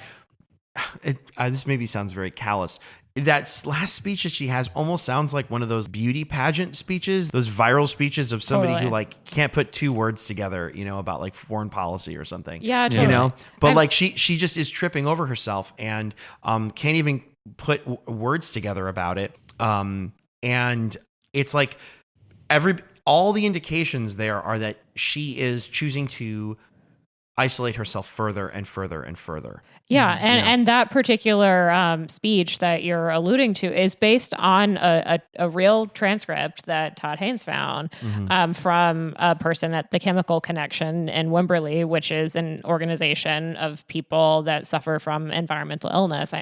this maybe sounds very callous. That last speech that she has almost sounds like one of those beauty pageant speeches, those viral speeches of somebody who like can't put two words together, about like foreign policy or something. Yeah, totally. But like she just is tripping over herself and can't even put words together about it. And it's like all the indications there are that she is choosing to isolate herself further and further and further. Yeah, and that particular speech that you're alluding to is based on a real transcript that Todd Haynes found from a person at the Chemical Connection in Wimberley, which is an organization of people that suffer from environmental illness.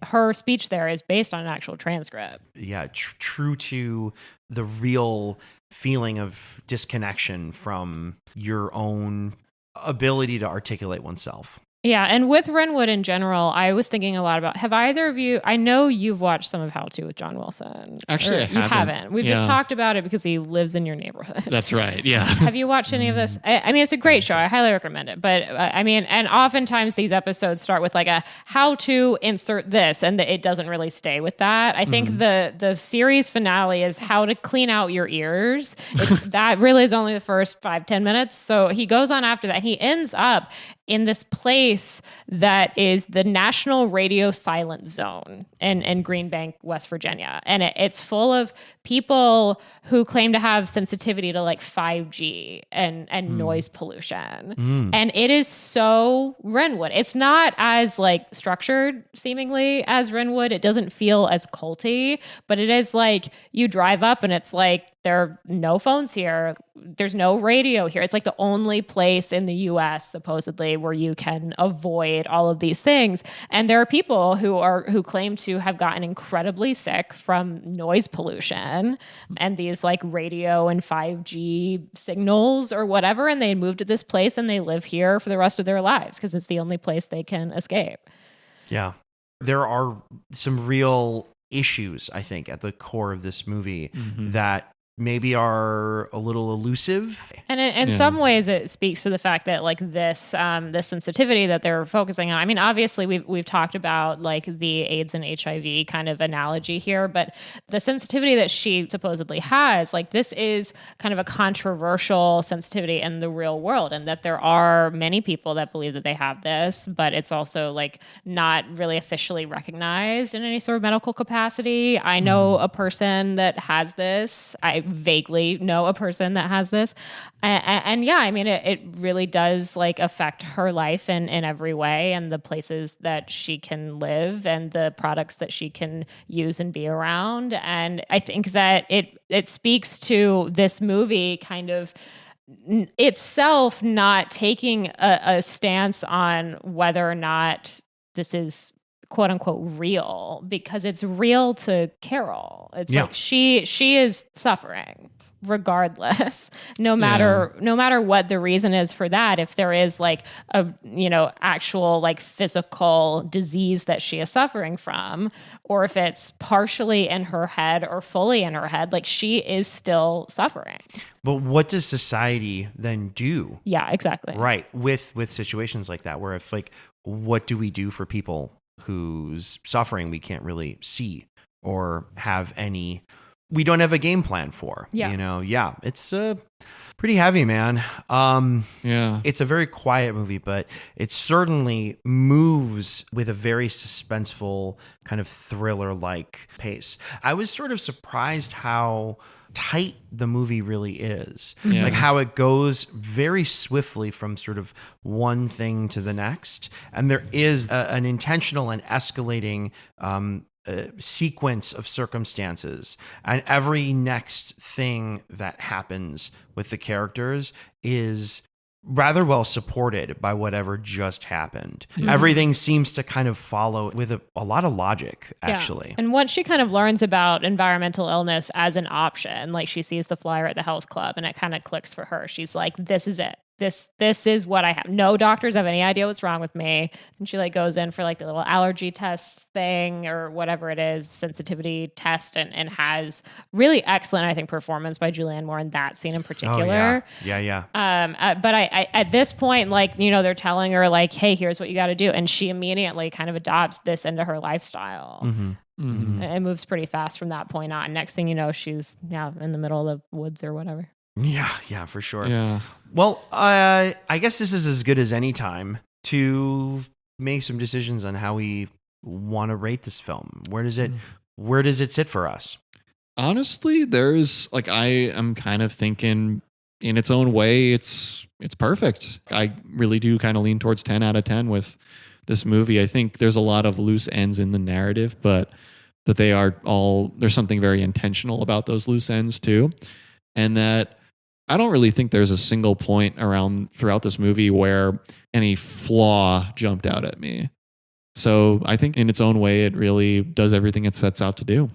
Her speech there is based on an actual transcript. Yeah, true to the real feeling of disconnection from your own ability to articulate oneself. Yeah, and with Renwood in general, I was thinking a lot about, have either of you, I know you've watched some of How To with John Wilson. Actually, I You haven't. We've just talked about it because he lives in your neighborhood. That's right, yeah. Have you watched any of this? I mean, it's a great show. I highly recommend it. But I mean, and oftentimes these episodes start with like a how to insert this, and it doesn't really stay with that. I think the series finale is how to clean out your ears. That really is only the first 5-10 minutes. So he goes on after that. He ends up in this place that is the National Radio Silent Zone in Green Bank, West Virginia. And it's full of people who claim to have sensitivity to like 5G and noise pollution. And it is so Renwood. It's not as like structured seemingly as Renwood. It doesn't feel as culty, but it is like you drive up and it's like, there are no phones here. There's no radio here. It's like the only place in the US supposedly where you can avoid all of these things. And there are people who claim to have gotten incredibly sick from noise pollution and these like radio and 5G signals or whatever. And they moved to this place and they live here for the rest of their lives because it's the only place they can escape. Yeah. There are some real issues, I think, at the core of this movie that maybe are a little elusive. And in some ways it speaks to the fact that like this sensitivity that they're focusing on. I mean, obviously we've talked about like the AIDS and HIV kind of analogy here, but the sensitivity that she supposedly has, like this is kind of a controversial sensitivity in the real world, and that there are many people that believe that they have this, but it's also like not really officially recognized in any sort of medical capacity. I know a person that has this. I vaguely know a person that has this. And yeah, I mean, it really does like affect her life in every way, and the places that she can live and the products that she can use and be around. And I think that it speaks to this movie kind of itself not taking a stance on whether or not this is quote unquote real, because it's real to Carol. It's like she is suffering regardless, no matter what the reason is for that. If there is like a, actual like physical disease that she is suffering from, or if it's partially in her head or fully in her head, like she is still suffering. But what does society then do? Yeah, exactly. Right. With situations like that, where if like, what do we do for people whose suffering we can't really see or we don't have a game plan for? It's pretty heavy, man. It's a very quiet movie, but it certainly moves with a very suspenseful kind of thriller-like pace. I was sort of surprised how tight the movie really is. Like how it goes very swiftly from sort of one thing to the next, and there is an intentional and escalating sequence of circumstances, and every next thing that happens with the characters is rather well supported by whatever just happened. Everything seems to kind of follow with a lot of logic, actually. Yeah. And once she kind of learns about environmental illness as an option, like she sees the flyer at the health club and it kind of clicks for her. She's like, this is it. This is what I have. No doctors have any idea what's wrong with me. And she like goes in for like the little allergy test thing or whatever it is, sensitivity test, and has really excellent, I think, performance by Julianne Moore in that scene in particular. Oh, yeah. But I at this point, like, they're telling her like, hey, here's what you got to do. And she immediately kind of adopts this into her lifestyle. It moves pretty fast from that point on. Next thing you know, she's now in the middle of the woods or whatever. Yeah, for sure. Yeah. Well, I guess this is as good as any time to make some decisions on how we want to rate this film. Where does it sit for us? Honestly, there's like, I am kind of thinking in its own way, it's perfect. I really do kind of lean towards 10 out of 10 with this movie. I think there's a lot of loose ends in the narrative, but that there's something very intentional about those loose ends too. And that I don't really think there's a single point throughout this movie where any flaw jumped out at me. So I think in its own way, it really does everything it sets out to do.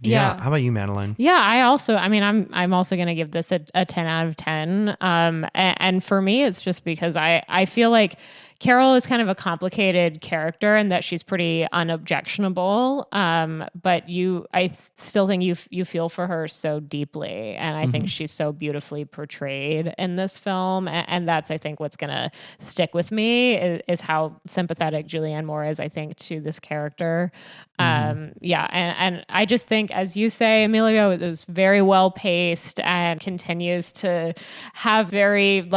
Yeah. How about you, Madeline? Yeah, I'm also going to give this a 10 out of 10. And for me, it's just because I feel like Carol is kind of a complicated character and that she's pretty unobjectionable. But I still think you feel for her so deeply. And I think she's so beautifully portrayed in this film. And that's, I think, what's going to stick with me is how sympathetic Julianne Moore is, I think, to this character. And I just think, as you say, Emilio, it was very well paced and continues to have very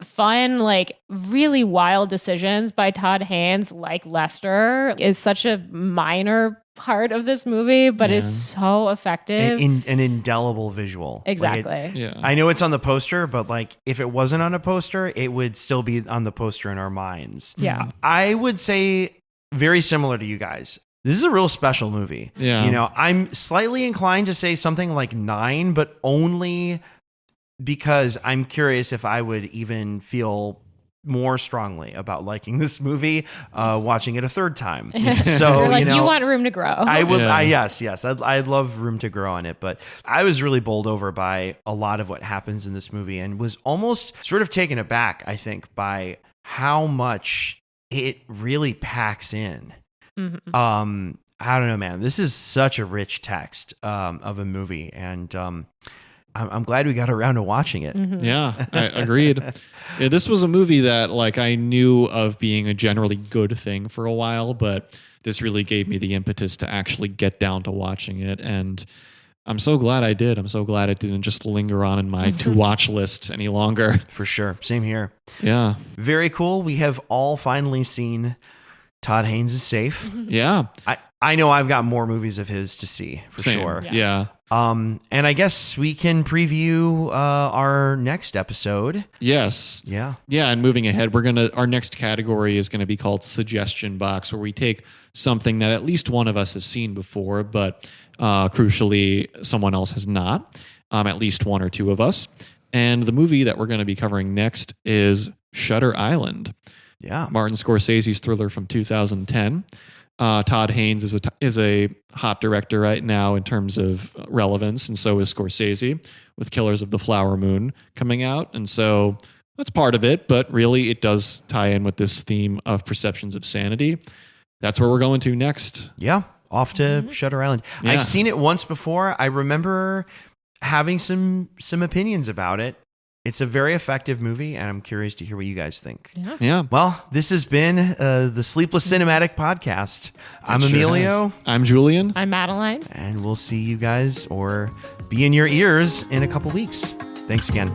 fun, really wild decisions by Todd Haynes, like Lester, is such a minor part of this movie, but is so effective. An indelible visual. Exactly. I know it's on the poster, but if it wasn't on a poster, it would still be on the poster in our minds. Yeah. I would say very similar to you guys. This is a real special movie. Yeah. I'm slightly inclined to say something like 9, but only because I'm curious if I would even feel more strongly about liking this movie watching it a third time. So you want room to grow. I would. Yes. I'd love room to grow on it, but I was really bowled over by a lot of what happens in this movie and was almost sort of taken aback, I think, by how much it really packs in. I don't know, man. This is such a rich text of a movie, and I'm glad we got around to watching it. Yeah, I agreed. Yeah, this was a movie that I knew of being a generally good thing for a while, but this really gave me the impetus to actually get down to watching it, and I'm so glad I did. I'm so glad it didn't just linger on in my to-watch list any longer. For sure. Same here. Yeah. Very cool. We have all finally seen Todd Haynes Is Safe. Yeah. I know I've got more movies of his to see for Same. sure. Yeah. And I guess we can preview our next episode. Yes. Yeah. Yeah. And moving ahead, our next category is going to be called Suggestion Box, where we take something that at least one of us has seen before, but crucially, someone else has not, at least one or two of us. And the movie that we're going to be covering next is Shutter Island. Yeah. Martin Scorsese's thriller from 2010. Todd Haynes is a hot director right now in terms of relevance, and so is Scorsese with Killers of the Flower Moon coming out. And so that's part of it, but really it does tie in with this theme of perceptions of sanity. That's where we're going to next. Yeah. Off to Shutter Island. Yeah. I've seen it once before. I remember having some opinions about it. It's a very effective movie, and I'm curious to hear what you guys think. Yeah. Well, this has been the Sleepless Cinematic Podcast. I'm Emilio. I'm Julian. I'm Madeline. And we'll see you guys or be in your ears in a couple weeks. Thanks again.